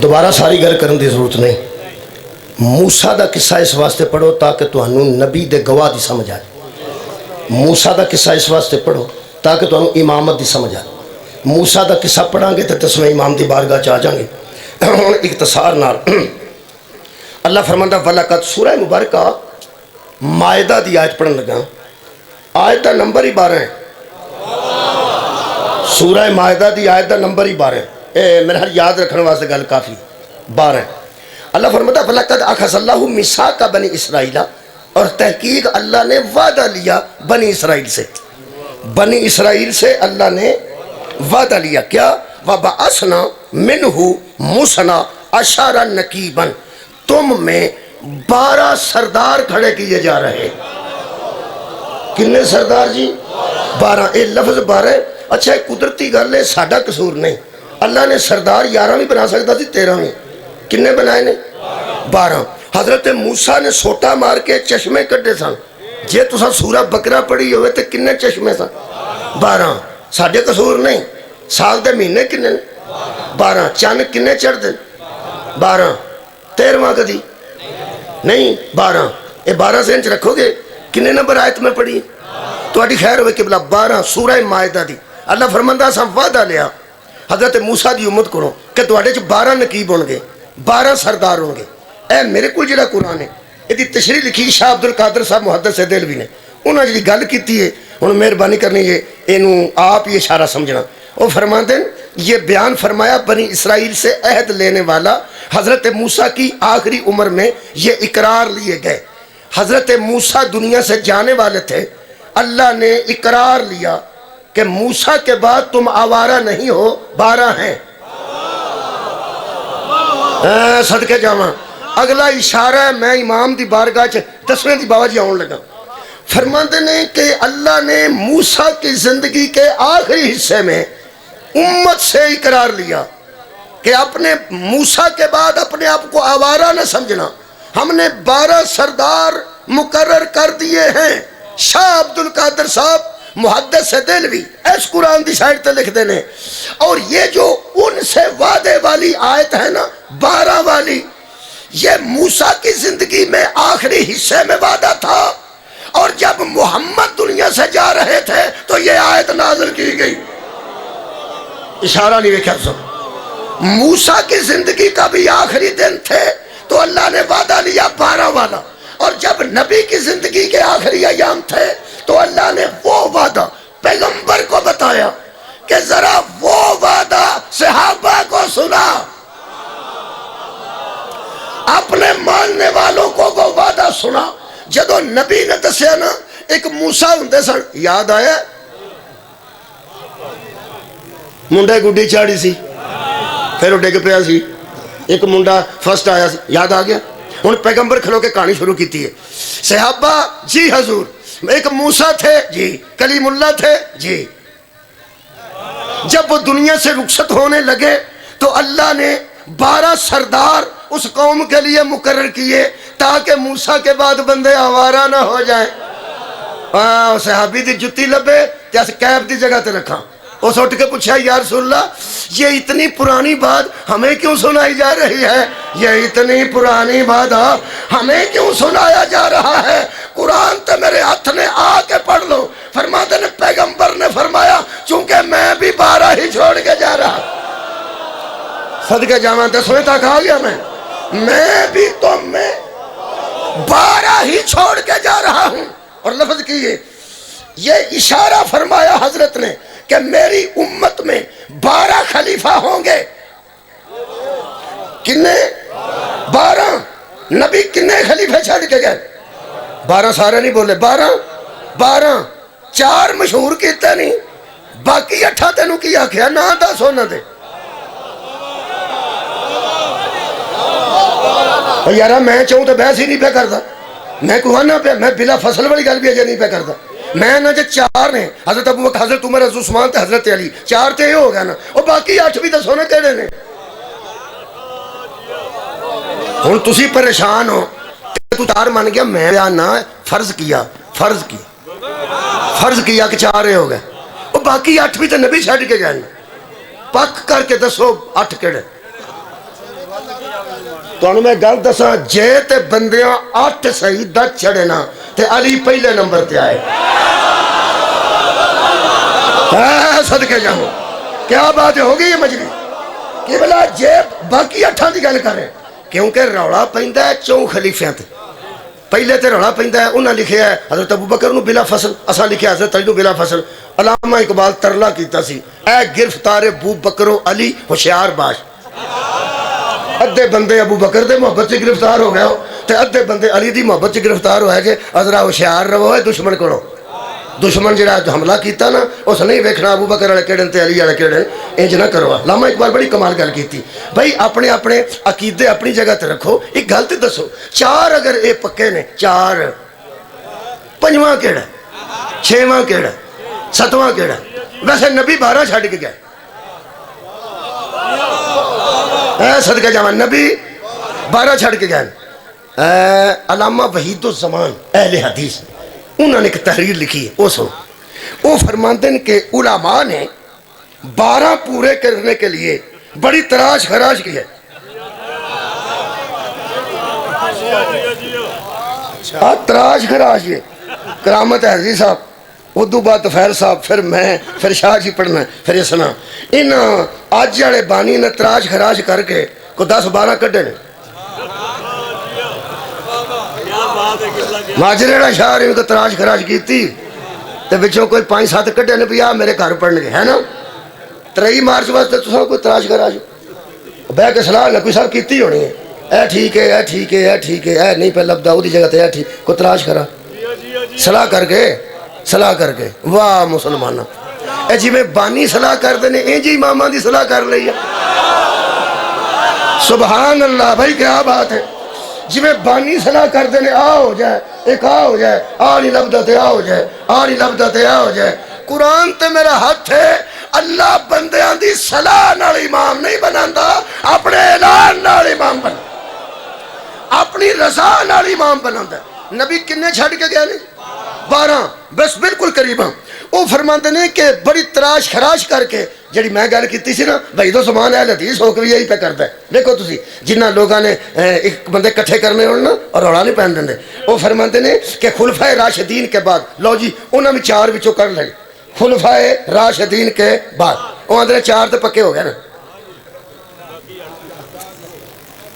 دوبارہ ساری گل کرن دی ضرورت نہیں۔ موسیٰ دا قصہ اس واسطے پڑھو تاکہ تانوں نبی دے گواہ دی سمجھ آئے۔ موسیٰ دا قصہ اس واسطے پڑھو تاکہ تانوں امامت دی سمجھ آئے۔ موسیٰ دا قصہ پڑھاں گے تو 10ویں امام دی بارگاہ چاہ جائیں گے۔ اختصار نال اللہ فرماندہ وَلَقَدْ سورہ مبارکہ مائدہ دی آیت پڑھن لگا۔ آیت دا نمبر ہی 12 ہے۔ سورہ مائدہ دی آیت دا نمبر ہی 12 ہے۔ میرے ہر یاد رکھنے واسطے گل کافی 12 ہے۔ اللہ فرماتا وَلَقَدْ أَخَذَ اللَّهُ مِيثَاقَ بَنِي إِسرَائِيلَ، اور تحقیق اللہ نے وعدہ لیا بنی اسرائیل سے۔ بنی اسرائیل سے اللہ نے وعدہ لیا کیا؟ وَبَعَثْنَا مِنْهُ مُوسَىٰ عَشَرَ نَقِيبًا، تم میں 12 سردار کھڑے کیے جا رہے۔ کتنے سردار جی؟ 12۔ اے لفظ 12 اچھا ایک قدرتی گل ہے، ساڈا قصور نہیں۔ اللہ نے سردار 11 بھی بنا سکتا تھی، 13 بھی۔ کنے بنائے نے؟ 12۔ حضرت موسیٰ نے سوٹا مار کے چشمے کٹے سن۔ جے تساں سورہ بقرہ پڑھی ہوئے تو کنے چشمے سن؟ 12۔ ساڈے قصور نہیں۔ سال دے مہینے کنے؟ 12۔ چند کنے چڑھ دے؟ 12۔ 13واں کدی نہیں؟ 12۔ یہ 12 سے انچ رکھو گے کنے نمبر آیت میں پڑھی؟ تو اڈی خیر ہوئے قبلہ 12 سورہ مائدہ دی۔ اللہ فرماندہ سا وعدہ لیا حضرت موسیٰ دی امت کرو کہ تواڈے چ 12 نقیب ہون گے، 12 سردار ہون گے۔ اے میرے کو جڑا قرآن ہے یہ تشریح لکھی شاہ عبد القادر صاحب محدث دہلوی نے، انہوں نے جی گل کیتی ہے، انہوں مہربانی کرنی ہے اینوں آپ یہ اشارہ سمجھنا۔ وہ فرماتے ہیں یہ بیان فرمایا بنی اسرائیل سے عہد لینے والا حضرت موسیٰ کی آخری عمر میں یہ اقرار لیے گئے۔ حضرت موسیٰ دنیا سے جانے والے تھے، اللہ نے اقرار لیا کہ موسیٰ کے بعد تم آوارہ نہیں ہو، 12 ہیں۔ صدقے جاواں اگلا اشارہ ہے، میں امام دی بارگاہ 10ویں دی بابا جی آن لگا۔ فرماتے ہیں کہ اللہ نے موسیٰ کی زندگی کے آخری حصے میں امت سے اقرار لیا کہ اپنے موسیٰ کے بعد اپنے آپ کو آوارہ نہ سمجھنا، ہم نے 12 سردار مقرر کر دیے ہیں۔ شاہ عبد القادر صاحب محدث دہلوی اس قرآن دی سائٹ تے لکھ دینے، اور یہ جو ان سے وعدے والی آیت ہے نا 12 والی، یہ موسیٰ کی زندگی میں آخری حصے میں وعدہ تھا، اور جب محمد دنیا سے جا رہے تھے تو یہ آیت نازل کی گئی۔ اشارہ نہیں دیکھا سب، موسیٰ کی زندگی کا بھی آخری دن تھے تو اللہ نے وعدہ لیا 12 والا، اور جب نبی کی زندگی کے آخری ایام تھے تو اللہ نے وہ وعدہ پیغمبر کو بتایا کہ ذرا وہ وعدہ صحابہ کو سنا، اپنے ماننے والوں کو وہ وعدہ سنا۔ جدو نبی نے دسیا نا ایک موسیٰ ہوندے سن، یاد آیا منڈے گڈی چاڑی سی پھر وہ ڈگ پیا سی، ایک منڈا فرسٹ آیا سی، یاد آ گیا۔ ہن پیغمبر کھلو کے کہانی شروع کیتی ہے۔ صحابہ جی حضور، ایک موسیٰ تھے جی، کلیم اللہ تھے جی۔ جب وہ دنیا سے رخصت ہونے لگے تو اللہ نے 12 سردار اس قوم کے لیے مقرر کیے تاکہ موسیٰ کے بعد بندے آوارہ نہ ہو جائیں۔ صحابی دی جتی لبے جیسے کیب دی جگہ تے رکھا، اس اٹھ کے پوچھا یا رسول اللہ یہ اتنی پرانی بات ہمیں کیوں سنائی جا رہی ہے؟ یہ اتنی پرانی بات ہمیں کیوں سنایا جا رہا ہے؟ قرآن تے میرے ہاتھ نے آ کے پڑھ لو۔ فرماتے نے پیغمبر نے فرمایا چونکہ میں بھی 12 ہی چھوڑ کے جا رہا، صدقے جاواں 10ویں تک آ گیا میں بھی تم میں 12 ہی چھوڑ کے جا رہا ہوں۔ اور لفظ کیے یہ اشارہ فرمایا حضرت نے کہ میری امت میں 12 خلیفہ ہوں گے۔ کنے؟ 12۔ نبی کنے خلیفہ چھڑ کے گئے؟ 12 سارے نہیں بولے، 12۔ 4 مشہور کیتے نہیں، باقی 8 تینوں کی آکھیا نہ دا سونا دے۔ اور یارہ میں چاہوں تو بحث ہی نہیں پہ کرتا، میں کوہانا پہ میں بلا فصل والی گل بھی اجے نہیں پہ کرتا۔ میں نہ جو 4 ہیں، حضرت ابو بکر، حضرت عمر، حضرت عثمان تے حضرت علی، 4 تے یہ ہو گیا نا، اور باقی 8 بھی دسو نا کہڑے نے۔ ہن تسی پریشان ہو تو 4 مان گیا، میں نہ فرض کیا، فرض کی فرض کیا کہ 4 ہو گئے، وہ باقی 8 بھی تو نبی چھڈ کے گئے، پک کر کے دسو 8 کہڑے؟ تو میں گل دساں، جے تے بندیاں 8 صحیح 10 چھڑے نا تے علی پہلے نمبر تے آئے۔ صدقے جاؤں، کیا بات ہوگی یہ مجلس کہ بلا جے باقی 8 دی گل کرے، کیونکہ روڑا پیندا ہے 4 خلیفیاں تے۔ پہلے تے روڑا پیندا ہے، انہاں لکھیا ہے حضرت ابوبکر نو بلا فصل، اساں لکھیا حضرت علی نو بلا فصل۔ علامہ اقبال ترلا کیتا سی، اے گرفتار ابو بکر و علی ہوشیار باش۔ ادھے بندے ابو بکر دے محبت سے گرفتار ہو گئے ہو تے ادھے بندے علی دی محبت سے گرفتار ہوئے جے، ذرا ہوشیار رہو ہے دشمن کو۔ دشمن جڑا حملہ کیتا نا اس نہیں ویکھنا ابو بکر والے کیڑے تے علی والے کیڑے، انج نہ کرو۔ علامہ اقبال بڑی کمال گل کیتی، بھائی اپنے اپنے عقیدے اپنی جگہ تے رکھو۔ ایک گل تے دسو، 4 اگر اے پکے نے، 4 5واں کیڑا، 6واں کیڑا، 7واں کیڑا؟ ویسے نبی 12 چھڈ کے گئے، صدقہ جاواں نبی 12 چھڑ کے گئے۔ علامہ وحید الزمان اہل حدیث، انہوں نے ایک تحریر لکھی ہے، وہ سنو۔ وہ فرماتے ہیں کہ علماء نے 12 پورے کرنے کے لیے بڑی تراش خراش کی ہے۔ تراش خراش یہ کرامت حضری صاحب، ادو بعد طفیل صاحب، پھر میں، پھر شاہ جی پڑھنا، پھر یہ سنا۔ ان آج والے بانی نے تراش خراش کر کے کو 10-12 کڈے نے۔ ماجرے شاہ ان کو تراش خراش کیتی تے بچوں کوئی 5-7 کڈے نے بھی آ میرے گھر پڑھنے گے، ہے نا؟ 3 مارچ واسطے تو کوئی تراش خراش بہ کے صلاح نہ کوئی صاحب کیتی ہونی ہے، اے ٹھیک ہے، اے ٹھیک ہے، اے ٹھیک ہے، اے نہیں پہ لبدا وہ دی جگہ تے اے ٹھیک، کوئی تراش خرا صلاح کر کے، صلاح کر کے۔ واہ مسلمانہ، اے جی میں بانی صلاح کر دینے، اے جی امامہ دی صلاح کر لئی ہے۔ سبحان اللہ، بھائی کیا بات ہے، جی میں بانی صلاح کر دینے، آ ہو جائے، ایک آ ہو جائے، آ نہیں لبدا تے آ ہو جائے، آ نہیں لبدا تے آ ہو جائے۔ قرآن تے میرا ہاتھ ہے، اللہ بندیاں دی صلاح نال امام نہیں بناندا، اپنے اعلان نال امام بنا، اپنی رضا نال امام بناندا۔ نبی کنے چھڑ کے گیا نہیں؟ 12، بس بالکل قریب ہاں۔ وہ فرماتے ہیں کہ بڑی تراش خراش کر کے، جڑی میں گل کیتی سی نا بھائی تو سمان اہل حدیث ہو کے بھی یہی پہ کرتا ہے۔ دیکھو تسی جنہ لوگاں نے ایک بندے کٹھے کرنے ہوں نا اور روڑا نہیں پہن دیں، وہ فرماتے ہیں کہ خلفائے راشدین کے بعد، لو جی انہوں نے 4 وچوں کر لیں، خلفائے راشدین کے بعد وہ آدھے 4 تو پکے ہو گئے نا۔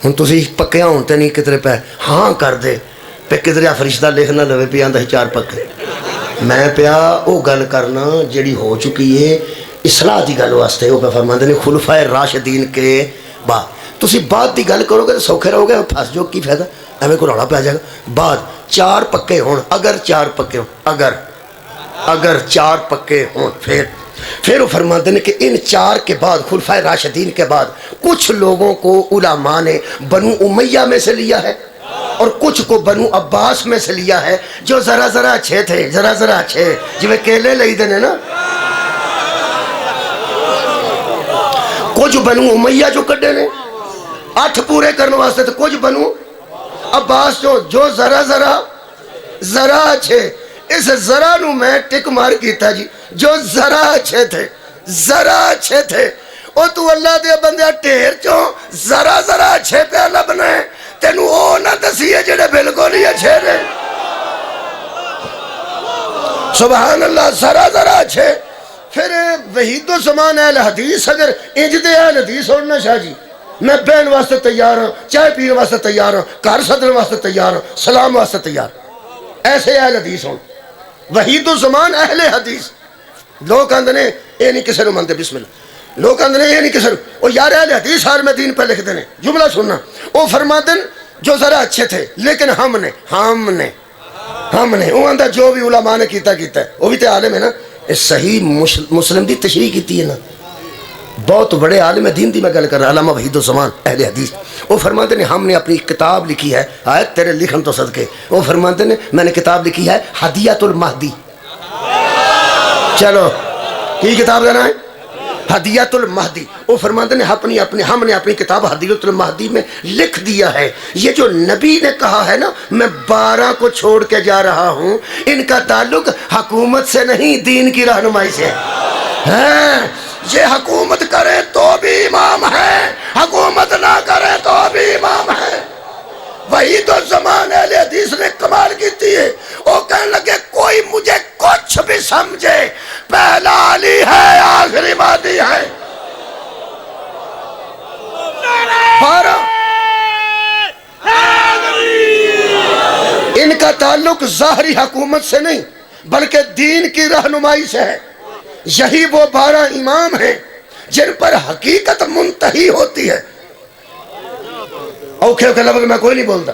ہن تسی پکیاں ہونتے نہیں کتنے پہ ہاں کر دے پہ کدھر فرشتہ لکھنا لوے پہ آندہ 4 پکے۔ میں پیا او گل کرنا جڑی ہو چکی ہے اصلاح دی گل واسطے، وہ پہ فرماندے نے خلفائے راشدین کے بعد۔ تسی بعد دی گل کرو گے تو سوکھے رہو گے، پھنس جو کی فائدہ، ایویں کو روڑا پہ آ جائے گا۔ بعد 4 پکے ہون، اگر 4 پکے ہون، اگر 4 پکے ہون، پھر وہ فرماتے ہیں کہ ان 4 کے بعد خلفائے راشدین کے بعد کچھ لوگوں کو علماء نے بنو امیہ میں سے لیا ہے اور کچھ کو بنو عباس میں سے لیا ہے، جو ذرا ذرا اچھے تھے، ذرا ذرا اچھے، جو میں کیلے لئی دینے نا۔ کچھ بنو امیہ جو کڈے نے 8 پورے کرنے واسطے، تو کچھ بنو عباس جو ذرا ذرا اچھے۔ اس ذرا نو میں ٹک مار کیتا جی، جو ذرا اچھے تھے، ذرا اچھے تھے، او تو اللہ دے بندے ٹھیر چوں ذرا اچھے پہ اللہ بنائے، تینو او نہ دسیے جڑے بالکل ہی اچھے رہے۔ سبحان اللہ، ذرا اچھے۔ پھر وحید الزمان اہل حدیث، اگر انج دے اہل حدیث ہونا شاہ جی، میں بہن واسطے تیار ہوں، چائے پین واسطے تیار ہوں، گھر صدر واسطے تیار ہوں، سلام واسطے تیار، ایسے اہل حدیث ہوں۔ وحید الزمان اہل حدیث۔ لوگ کہندے نے اے نہیں کسے نو منتے، بسم اللہ، لوگ کہندے نے اے نہیں کسے نو، او یار اہل حدیث ہر میں دین پہ لکھ دینے۔ جملہ سننا، وہ فرماتے ہیں جو ذرا اچھے تھے، لیکن ہم نے وہ اندر جو بھی علماء نے کیتا ہے، وہ بھی تے عالم ہے نا۔ صحیح مسلم دی تشریح کیتی ہے نا، بہت بڑے عالم دین دی میں گل کر رہا، علامہ وحید الزمان اہل حدیث۔ وہ فرماتے ہیں ہم نے اپنی کتاب لکھی ہے، آیت تیرے لکھن تو صدقے، وہ فرماتے ہیں میں نے کتاب لکھی ہے ہدیۃ المہدی۔ چلو کی کتاب دینا ہے؟ ہدیت المہدی، وہ فرماتے ہیں ہم نے اپنی کتاب ہدیت المہدی میں لکھ دیا ہے یہ جو نبی نے کہا ہے نا میں 12 کو چھوڑ کے جا رہا ہوں، ان کا تعلق حکومت سے نہیں دین کی رہنمائی سے ہے۔ یہ حکومت کرے تو بھی امام ہے، حکومت نہ کرے تو بھی امام ہے۔ وہی تو زمان اہل حدیث نے کمال کی ہے، وہ کہنے لگے کوئی مجھے کچھ بھی سمجھے، پہلا علی ہے آخری مہدی ہے۔ 12 ان کا تعلق ظاہری حکومت سے نہیں بلکہ دین کی رہنمائی سے ہے۔ یہی وہ 12 امام ہیں جن پر حقیقت منتہی ہوتی ہے۔ اوکھے لفظ میں کوئی نہیں بولتا۔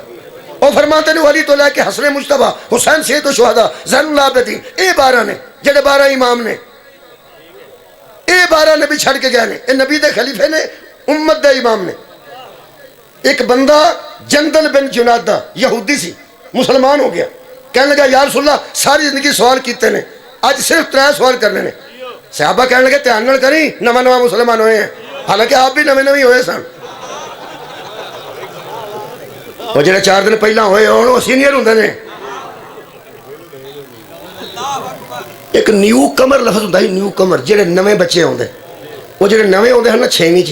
وہ فرماتے ہیں ولی تو لے کے حسن مجتبہ، حسین سید و شہداء، زین العابدین، اے 12 نے جڑے 12 امام نے، اے 12 نبی چھڑ کے گئے نے، اے نبی دے خلیفے نے، امت دے امام نے۔ ایک بندہ جندل بن جنادہ یہودی سی، مسلمان ہو گیا، کہنے لگا یا رسول اللہ ساری زندگی سوال کیتے نے، آج صرف 3 سوال کرنے نے۔ صحابہ کہنے لگے دھیان نال کریں، نواں مسلمان ہوئے ہیں، حالانکہ آپ بھی نویں ہوئے سن۔ وہ جڑے 4 دن پہلا ہوئے وہ سینئر ہوندے نے۔ ایک نیو کمر لفظ ہوندا ہے، نیو کمر جڑے نویں بچے ہوندے، وہ جڑے نویں ہوندے ہیں نا 6ویں چ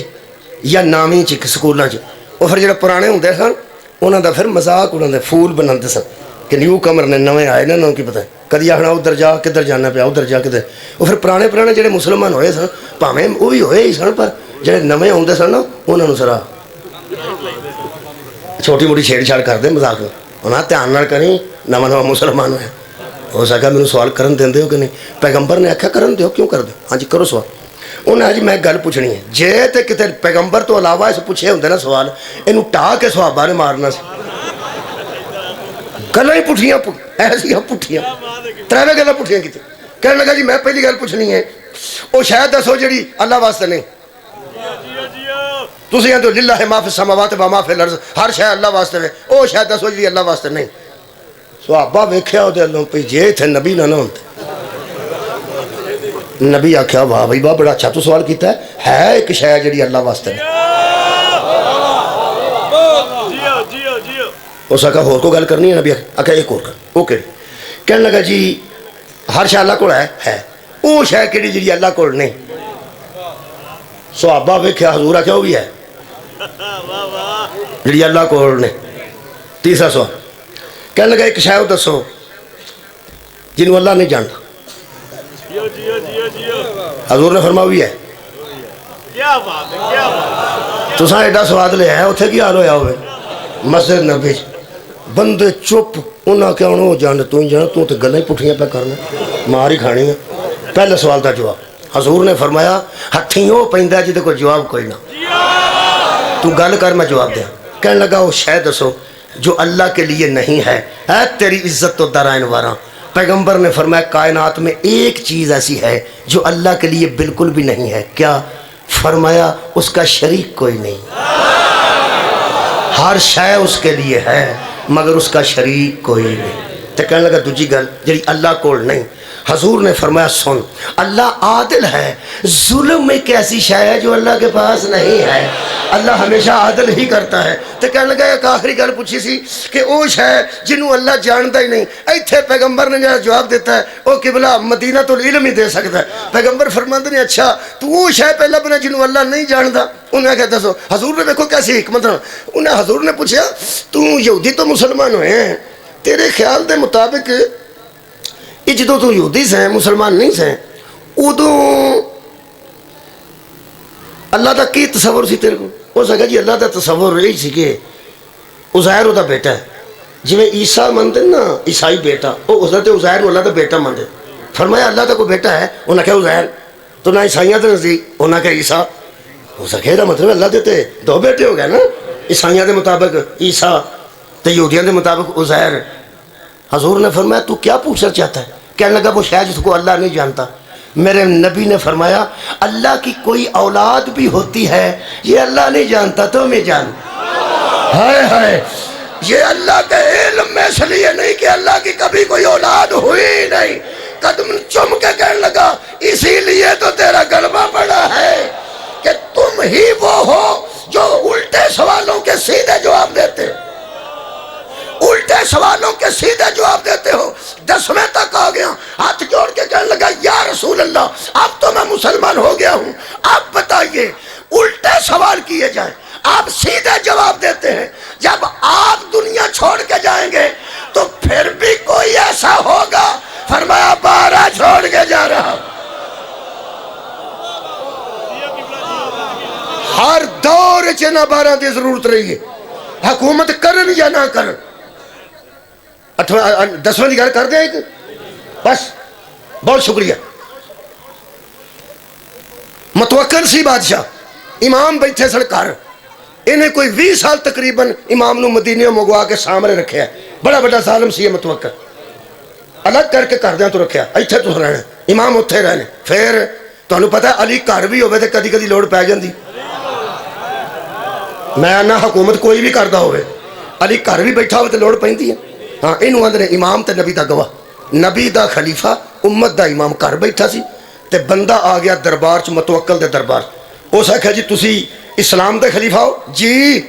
یا 9ویں چ سکولاں چ، وہ پھر جڑے پرانے ہوندے سن انہاں دا پھر مذاق اڑاندے، پھول بناندے سن کہ نیو کمر نے نویں آئے نا، انہوں کی پتہ ہے، کدی آخنا ادھر جا کدھر جانا پیا، ادھر جا کدھر۔ وہ پھر پرانے جڑے مسلمان ہوئے سن بھاویں وہ بھی ہوئے ہی سن، پر جڑے نویں ہوندے سن نا انہاں نوں ذرا چھوٹی موٹی چھیڑ چھاڑ کر دے مذاق میں، انہاں دھیان نال کریں، نواں مسلمان ہوئے۔ ہو سکا میرے سوال کرن دیندے ہو کہ نہیں؟ پیغمبر نے آکھیا کرن دیو، کیوں کر دو؟ ہاں جی کرو سوال۔ انہیں جی میں گل پوچھنی ہے، جے تے کتے پیغمبر تو علاوہ اس پوچھے ہوندے نا سوال، انہوں ٹا کے صحابہ نے مارنا سی۔ گلاں ہی پٹھیاں ایسیاں پٹھیاں 3 گلاں پٹھیاں کیتی۔ کہنے لگا جی میں پہلی گل پوچھنی ہے، وہ شاید دسو جڑی اللہ واسطے نہیں، تسی ہیں تو للہ ما فی السماوات و ما فی الارض، ہر شے اللہ واسطے ہے، او شاید دسو جڑی اللہ واسطے نہیں۔ صحابہ ویکھیا او دے اللہ پہ جے تھے نبی نہ ہوندے۔ نبی آکھیا واہ بھائی واہ بڑا اچھا تو سوال کیتا ہے ایک شے جڑی اللہ واسطے نہیں۔ اس آکھا ہور کو گل کرنی ہے، نبی آکھا ایک اور کر، وہ کہڑی؟ کہنے لگا جی ہر شے اللہ کول ہے، او شے کیڑی جڑی اللہ کول نہیں؟ صحابہ ویکھیا حضور آکھیا وہ بھی ہے جڑی اللہ کول نہیں۔ تیسرا سوال، کہنے لگا ایک شے دسو جنوں اللہ نہیں جانتا؟ حضور نے فرمایا بھی ہے۔ تساں ایڈا سواد لے ہے اتھے کی حال ہویا ہوئے مسجد نبی بندے چپ، انہاں کیا انہوں جان تو ہی جانا، تو تے گلیں پٹھیاں پہ کرنا، مار ہی کھانی ہے۔ پہلے سوال دا جواب حضور نے فرمایا ہتھیں وہ پہندہ جی کو جواب کوئی نہ، تو گل کر میں جواب دیا۔ کہنے لگا وہ شے دسو جو اللہ کے لیے نہیں ہے، اے تیری عزت تو درائن واراں۔ پیغمبر نے فرمایا کائنات میں ایک چیز ایسی ہے جو اللہ کے لیے بالکل بھی نہیں ہے، کیا؟ فرمایا اس کا شریک کوئی نہیں، ہر شے اس کے لیے ہے مگر اس کا شریک کوئی نہیں۔ تو کہنے لگا دوجی گل جڑی اللہ کول نہیں، حضور نے فرمایا سن اللہ عادل ہے، ظلم ایک ایسی شے ہے جو اللہ کے پاس نہیں ہے، اللہ ہمیشہ عادل ہی کرتا ہے۔ تو کہنے لگا ایک آخری گل پوچھی سی کہ او شے جنہوں اللہ جانتا ہی نہیں، ایتھے پیغمبر نے جواب دیتا ہے او قبلہ مدینہ تو العلم ہی دے سکتا ہے۔ پیغمبر فرماتے ہیں اچھا تو وہ شے پہلا بنا جنہوں اللہ نہیں جانتا، انہیں کہتا سو حضور نے دیکھو کیسی حکمت رہا، انہیں حضور نے پوچھا تو یہودی تو مسلمان ہوئے ہیں، تیرے خیال دے مطابق جدو تو یہودی سے مسلمان نہیں سے ادو اللہ دا کی تصور سی تیرے کو؟ ہو سکا جی اللہ دا تصور یہی سی کہ عزیر وہ دا بیٹا ہے، جی میں عیسیٰ مانتے نا عیسائی بیٹا، وہ حضرت عزیر اللہ دا بیٹا مانتے۔ فرمایا اللہ دا کوئی بیٹا ہے؟ انہوں نے کہا عزیر، تو نہ عیسائیاں تے نزدیک انہوں نے کہا عیسیٰ، ہو سکے دا مطلب اللہ دیتے 2 بیٹے ہو گئے نا، عیسائیاں دے مطابق عیسیٰ تے یہودیاں دے مطابق عزیر۔ حضور نے فرمایا تو کیا پوچھنا چاہتا ہے؟ کہنے لگا وہ شاید جس کو اللہ نہیں جانتا۔ میرے نبی نے فرمایا اللہ کی کوئی اولاد بھی ہوتی ہے یہ اللہ نہیں جانتا تو میں جانتا۔ ہائے ہائے، یہ اللہ کے علم میں اس لیے نہیں کہ اللہ کی کبھی کوئی اولاد ہوئی نہیں۔ قدم چم کے کہنے لگا اسی لیے تو تیرا غلبہ پڑا ہے، وہی وہ ہو جو الٹے سوالوں کے سیدھے جواب دیتے، الٹے سوالوں کے سیدھے جواب دیتے ہو۔ 10ویں تک آ گیا، ہاتھ جوڑ کے کہنے لگا یا رسول اللہ اب تو میں مسلمان ہو گیا ہوں، آپ بتائیے الٹے سوال کیے جائیں، آپ سیدھے جواب دیتے ہیں، جب آپ دنیا چھوڑ کے جائیں گے تو پھر بھی کوئی ایسا ہوگا؟ فرمایا 12 چھوڑ کے جا رہا۔ ہر دور چنا 12 دی ضرورت رہی ہے، حکومت کرن یا نہ کرن۔ 10ویں دی گل کر دیں کہ بس بہت شکریہ۔ متوکل سی بادشاہ، امام بیٹھے سن گھر، انہیں کوئی 20 سال تقریباً امام نو مدینے مگوا کے سامنے رکھیا ہے، بڑا بڑا ظالم سی متوکل، الگ کر کے کردیاں تو رکھیا، ایتھے تو رہنا، امام اتھے رہنے۔ پھر تانوں پتہ ہے علی گھر بھی ہوئے تے کدی کدی لوڑ پی جاندی، میں نہ حکومت کوئی بھی کردا ہوئے، علی گھر بھی بیٹھا ہوئے تے لوڑ پیندی ہے۔ ہاں اینو آندے نے امام تے نبی دا گواہ، نبی دا خلیفہ امت دا امام گھر بیٹھا سی تے بندہ آ گیا دربار چ، متوکل دے دربار، اس آکھیا جی تسی اسلام دے خلیفہ ہو؟ جی۔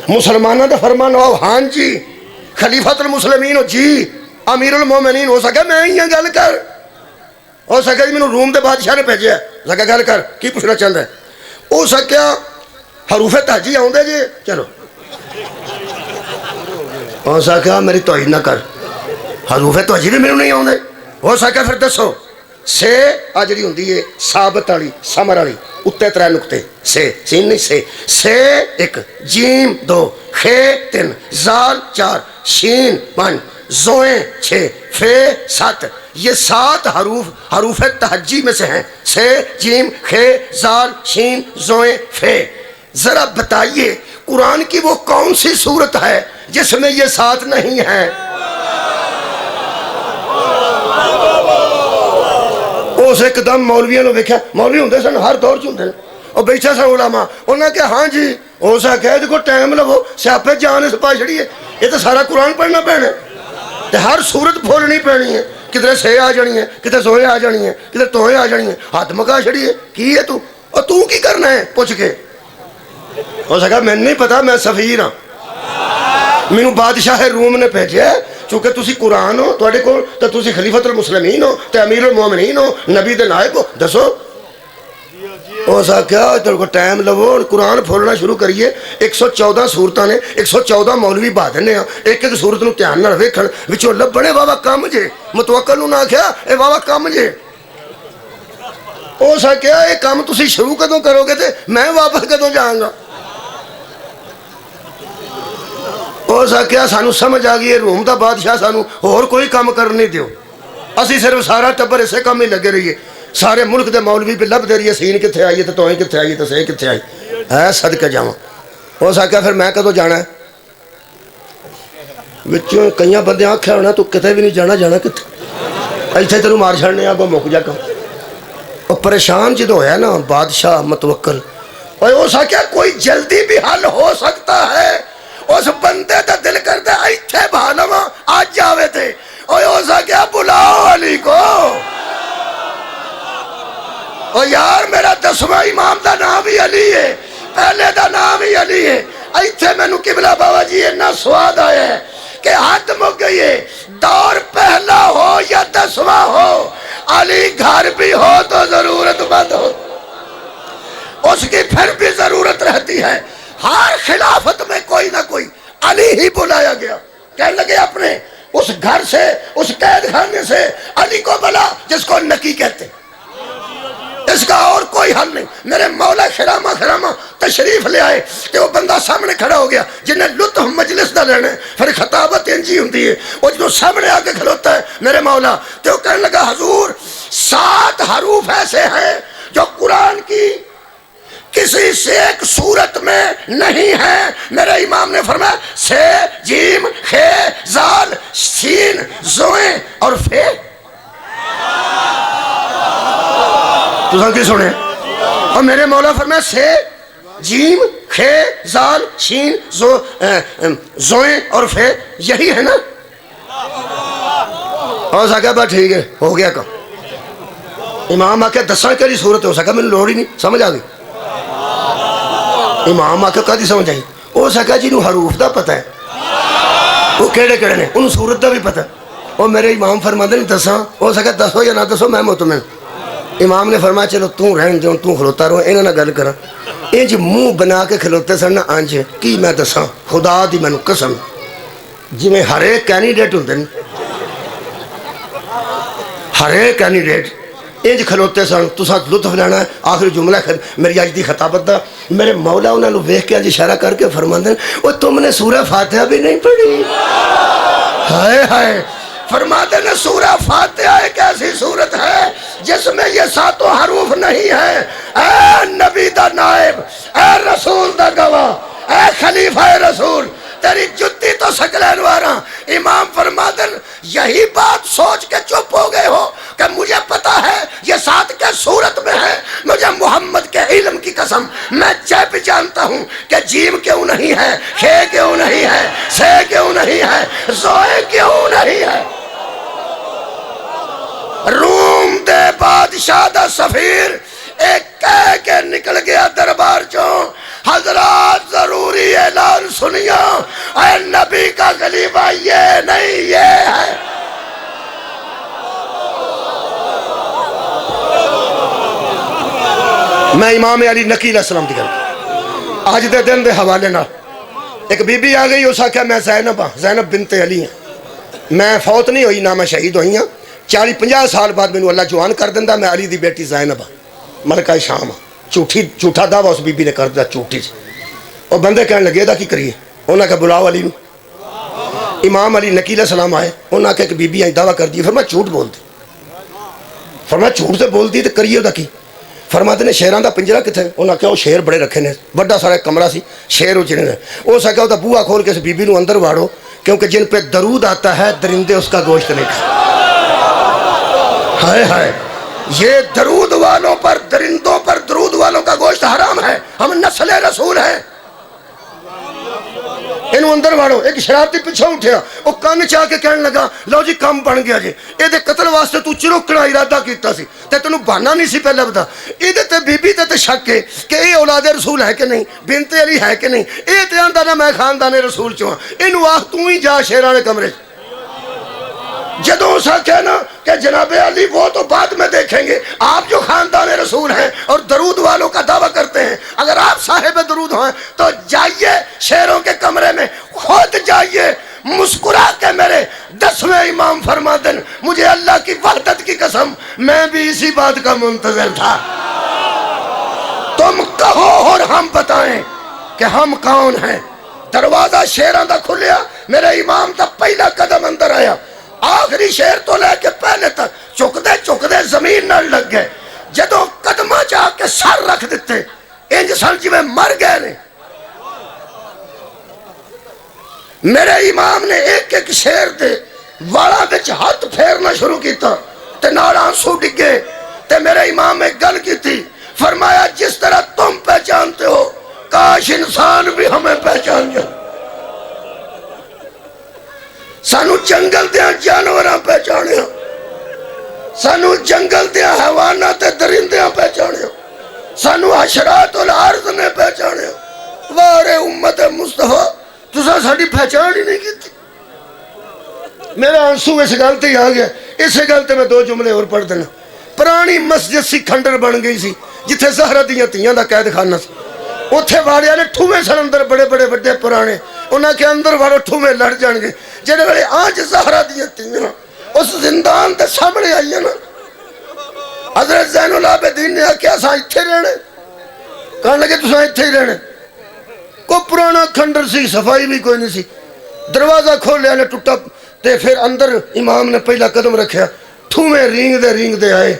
مسلمانہ دا فرمان ہو؟ ہاں جی۔ خلیفۃ المسلمین ہو؟ جی۔ امیر المومنین ہو سکے میں ہی گل کر، ہو سکے جی مینوں روم دے بادشاہ نے بھیجیا ہے، لگا گل کر کی پوچھنا چاہتا ہے؟ ہو سکیا حروف تہجی آؤندے جی؟ چلو ہو سکیا میری توہین نہ کر، حروف تہجی بھی میرے نہیں آؤندے، ہو سکیا پھر دسو سے آ جڑی ہوندی ہے ثابت والی سمر والی اتنے 3 نقطے، سے سین نہیں، سے 1، جیم 2، خے 3، زال 4، شین 5، زوئیں 6، فے 7، یہ 7 حروف تہجی میں سے ہیں، سے جیم خے زال شین زوئیں فے۔ ذرا بتائیے قرآن کی وہ کون سی صورت ہے جس میں یہ 7 نہیں ہیں؟ اس ایک دم مولویوں نے دیکھا، مولوی ہوندے سن ہر دور چ ہوندے نے، اور بیٹھا سن علماء، انہوں نے کہا ہاں جی ہو سکے یہ کو ٹائم لگو سیاپے جان اس پا چھڑی ہے، یہ تو سارا قرآن پڑھنا پینا ہے، ہر صورت بولنی پینی ہے، کدھر سے آ جانی ہے، کدھر زوئے آ جانی ہے، کدھر توئے آ جانی ہے، ہاتھ مکا چھڑی ہے، کی ہے تو اور تو کی کرنا ہے پوچھ کے؟ ہو سکا میں نہیں پتا، میں سفیر ہاں، مینوں بادشاہ روم نے بھیجا ہے، چونکہ تسی قرآن ہو تواڈے کول تے تسی خلیفۃ المسلمین ہو تے امیر المومنین ہو، نبی دے نائب ہو، دسو ہو سکیا تیرے کو ٹائم لو قرآن پھولنا شروع کریے۔ 114 صورتاں نے، 114 مولوی بہادر نے، ایک ایک صورت نو دھیان نال ویکھن، وچوں لبنے واہ کم جے، متوکل نو نہ آکھیا اے واہ کم جے۔ ہو سکیا یہ کام تسی شروع کدوں کرو گے تے میں واپس کدوں جاؤں گا؟ ہو سکیا سانو سمجھ آ گئی ہے روم دا بادشاہ سانو اور کوئی کام کرنے دیو، اسی صرف سارا ٹبر اسے کام ہی لگے رہیے، سارے ملک دے مولوی پہ لب دے رہی ہے سین کتھے آئیے تو توہیں کتھے آئیے تو سے کتھے آئی ہے صدقہ جاواں۔ ہو سکیا پھر میں کدوں جانا ہے؟ بچوں کئیاں بندے آنکھیں ہونا تو کتے بھی نہیں جانا، جانا کتھے ایتھے تینوں مار چھڑنے آگو مک جا کم۔ اور پریشان جدو ہویا نا بادشاہ متوکل، اور ہو سکیا کوئی جلدی بھی حل ہو سکتا ہے، اس بندے دا دل کرتا ہے ایتھے بھانوا آج جاوے تھے، اور ہو سکیا بلاؤ علی کو، اور یار میرا 10واں امام دا نام ہی علی ہے، پہلے دا نام ہی علی ہے۔ ایتھے میں نو قبلہ بابا جی اتنا سواد آیا ہے کہ حد مک گئی ہے، دور پہلا ہو یا 10واں ہو، علی گھر بھی ہو تو ضرورت مند ہو، اس کی پھر بھی ضرورت رہتی ہے۔ ہر خلافت میں کوئی نہ کوئی علی ہی بلایا گیا، کہنے لگے اپنے اس گھر سے، اس قید خانے سے علی کو بلا جس کو نکی کہتے، اس کا اور کوئی حل نہیں۔ میرے مولا خرامہ تشریف لے آئے کہ وہ بندہ سامنے کھڑا ہو گیا جنہیں لطف مجلس دا لینا ہے، پھر خطابت انجی ہوندی ہے، وہ جو سامنے آ کے کھلوتا ہے میرے مولا، تو وہ کہنے لگا حضور 7 حروف ایسے ہیں جو قرآن کی کسی سے ایک صورت میں نہیں ہے۔ میرے امام نے فرمایا سے جیم خے زال سین زوئیں اور فے۔ تو سن کی سنے، اور میرے مولا فرمایا سے جیم خے زال شین زوئیں اور فے، یہی ہے نا؟ ہو سکا با ٹھیک ہے، ہو گیا کام۔ امام آ کے 10 کیڑی صورت ہو سکا، میں نے لوڑ ہی نہیں، سمجھ آ گئی۔ امام آ کے کدی سمجھ آئی ہو سکا جنہوں حروف دا پتہ ہے وہ کہڑے کہڑے نے انہوں سورت دا بھی پتہ وہ میرے امام فرماتے ہیں دساں ہو سکا دسو یا نہ دسو میں مطمئن امام نے فرمایا چلو توں رہن دیوں توں کھلوتا رہو انہوں نے گل کرا انج منہ بنا کے کھلوتے سن نا انج کی میں دساں خدا دی مینوں قسم جی میں ہر ایک کینڈیڈیٹ ہوندے نے ہر ایک کینڈیڈیٹ انج کھلوتے سن تساں لطف لینا ہے آخری جملہ میری اج دی خطابت دا میرے مولا انہاں نوں ویکھ کے انج اشارہ کر کے فرماندے او تم نے سورہ فاتحہ بھی نہیں پڑھی ہائے ہائے فرماتے ہیں سورہ فاتحہ ایک ایسی صورت ہے جس میں یہ ساتوں حروف نہیں ہے اے نبی دا نائب اے رسول دا گواہ اے خلیفہ رسول تیری جتی تو سکلین وارا امام فرماتے ہیں یہی بات سوچ کے چپ ہو گئے ہو کہ مجھے پتا ہے یہ ساتھ کے صورت میں ہے مجھے محمد کے علم کی قسم میں چیپ جانتا ہوں کہ جیم کیوں نہیں ہے خے کیوں نہیں ہے سے کیوں نہیں ہے زوئے کیوں نہیں ہے روم دے بادشاہ دا سفیر ایک کہہ کے نکل گیا دربار چوں حضرات ضروری اعلان سنیا اے نبی کا خلیفہ یہ نہیں یہ ہے میں امام علی نقی علیہ السلام دی گل آج دے دن دے حوالے نہ ایک بی بی آ گئی اس آکھیا میں زینب ہاں زینب بنت علی ہاں میں فوت نہیں ہوئی نہ میں شہید ہوئی ہاں 40-50 سال بعد میں اللہ جوان کر دندا میں علی دی بیٹی زینب ہاں ملکہ شام جھوٹا دعویٰ اس بی بی نے کر دیا جھوٹی اور بندے کہنے لگے دا کی کریے انہوں نے کہا بلاؤ علی نو امام علی نقی علیہ السلام آئے انہوں نے کہا کہ بی بی آئی دعویٰ کر دی فرمایا جھوٹ بول دی فرمایا جھوٹ سے بول دی تو کریے دا کی فرماتے نے شیران دا پنجرہ کتھے انہوں نے کہا وہ شیر بڑے رکھے نے بڑا سارا کمرہ سی شیر ہو چنے نے وہ سکا ہوتا بوہا کھول کے اس بی بی نو اندر واڑو کیونکہ جن پہ درود آتا ہے درندے اس کا گوشت نہیں کھا ہائے ہائے یہ درود والوں پر درندوں پر درود والوں کا گوشت حرام ہے ہم نسل رسول ہیں انہوں اندر واڑو ایک شرارتی پیچھے اٹھیا وہ کان چاہ کے کہنے لگا لو جی کام بن گیا جی یہ دے قتل واسطے تو چرکنا ارادہ کیتا سی تے تنوں بہانا نہیں سی پہلے بتا یہ تے بی بی تے شک ہے کہ یہ اولاد رسول ہے کہ نہیں بنت علی ہے کہ نہیں یہ تے آندا نا میں خاندان رسول چوں انہوں آخ تو ہی جا شیرانے کمرے جدوں سا کہنا کہ جناب علی وہ تو بعد میں دیکھیں گے آپ جو خاندان رسول ہیں اور درود والوں کا دعویٰ کرتے ہیں اگر آپ صاحب درود ہیں تو جائیے شیروں کے کمرے میں خود جائیے مسکرا کے میرے 10ویں امام فرما دیں مجھے اللہ کی وحدت کی قسم میں بھی اسی بات کا منتظر تھا تم کہو اور ہم بتائیں کہ ہم کون ہیں دروازہ شیران دا کھلیا میرے امام دا پہلا قدم اندر آیا آخری شیر تو لے کے پہلے تک چک دے زمین نہ لگ گئے جدوں قدمہ جا کے سر رکھ دیتے انج سر جی میں مر گئے نے میرے امام نے ایک ایک شیر دے والا بچ ہاتھ پھیرنا شروع کیتا تے نال آنسو ڈگے تے میرے امام میں گل کی تھی فرمایا جس طرح تم پہچانتے ہو کاش انسان بھی ہمیں پہچان جائے سانو جنگل دیا جانوراں پہچانے ہو سانو جنگل دیا حیوانات درندیاں پہچانے ہو سانو حشرات الارض نے پہچانے ہو وارے امت مصطفیٰ تسا ساڑی پہچان ہی نہیں کی تھی میرا آنسو اس گلتے ہی آ گیا اسے گلتے میں 2 جملے اور پڑھ دینا پرانی مسجد سی کھنڈر بن گئی سی جتھے زہرہ دیاں تیاں دا قید خانہ سی اتھے واڑیا نے ٹھوے سن اندر بڑے بڑے بڑے پرانے انہاں کے اندر واڑو ٹھوے لڑ جان گے جڑے والے آج زہرہ دیاں تیاں اس زندان تے سامنے آئیے نا حضرت زین العابدین نے کیا سا اتھے رہنے کہنے لگے تو سا اتھے ہی رہنے کو پرانا کھنڈر سی صفائی بھی کوئی نہیں سی دروازہ کھول لیا نے ٹوٹا تے پھر اندر امام نے پہلا قدم رکھیا ٹھوے رینگ دے آئے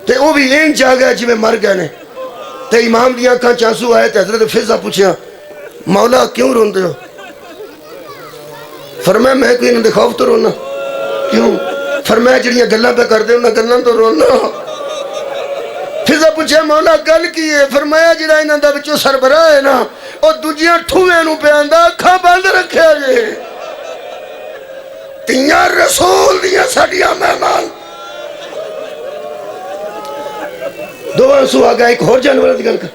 تے وہ بھی این جا گیا جی میں مر گئے نے تے امام دیاں کہاں چانسو آئے تے حضرت فضا پوچھیا مولا کیوں روندے ہو فرمایا میں کوئی انہوں دے خوف تو رونا کیوں فرمایا جڑیاں گلہ پہ کر دے انہوں گلہ تو رونا فضا پوچھیا مولا گل کی ہے فرمایا جڑا انہوں دا بچوں سربراہ ہے نا اور دوجیاں ٹھوئے نو پہ آندہ کھا باندھ رکھے آجے تیاں رسول دیاں ساڑیاں مہمان 2 آنسو آگا ایک اور جانورہ دی گل کر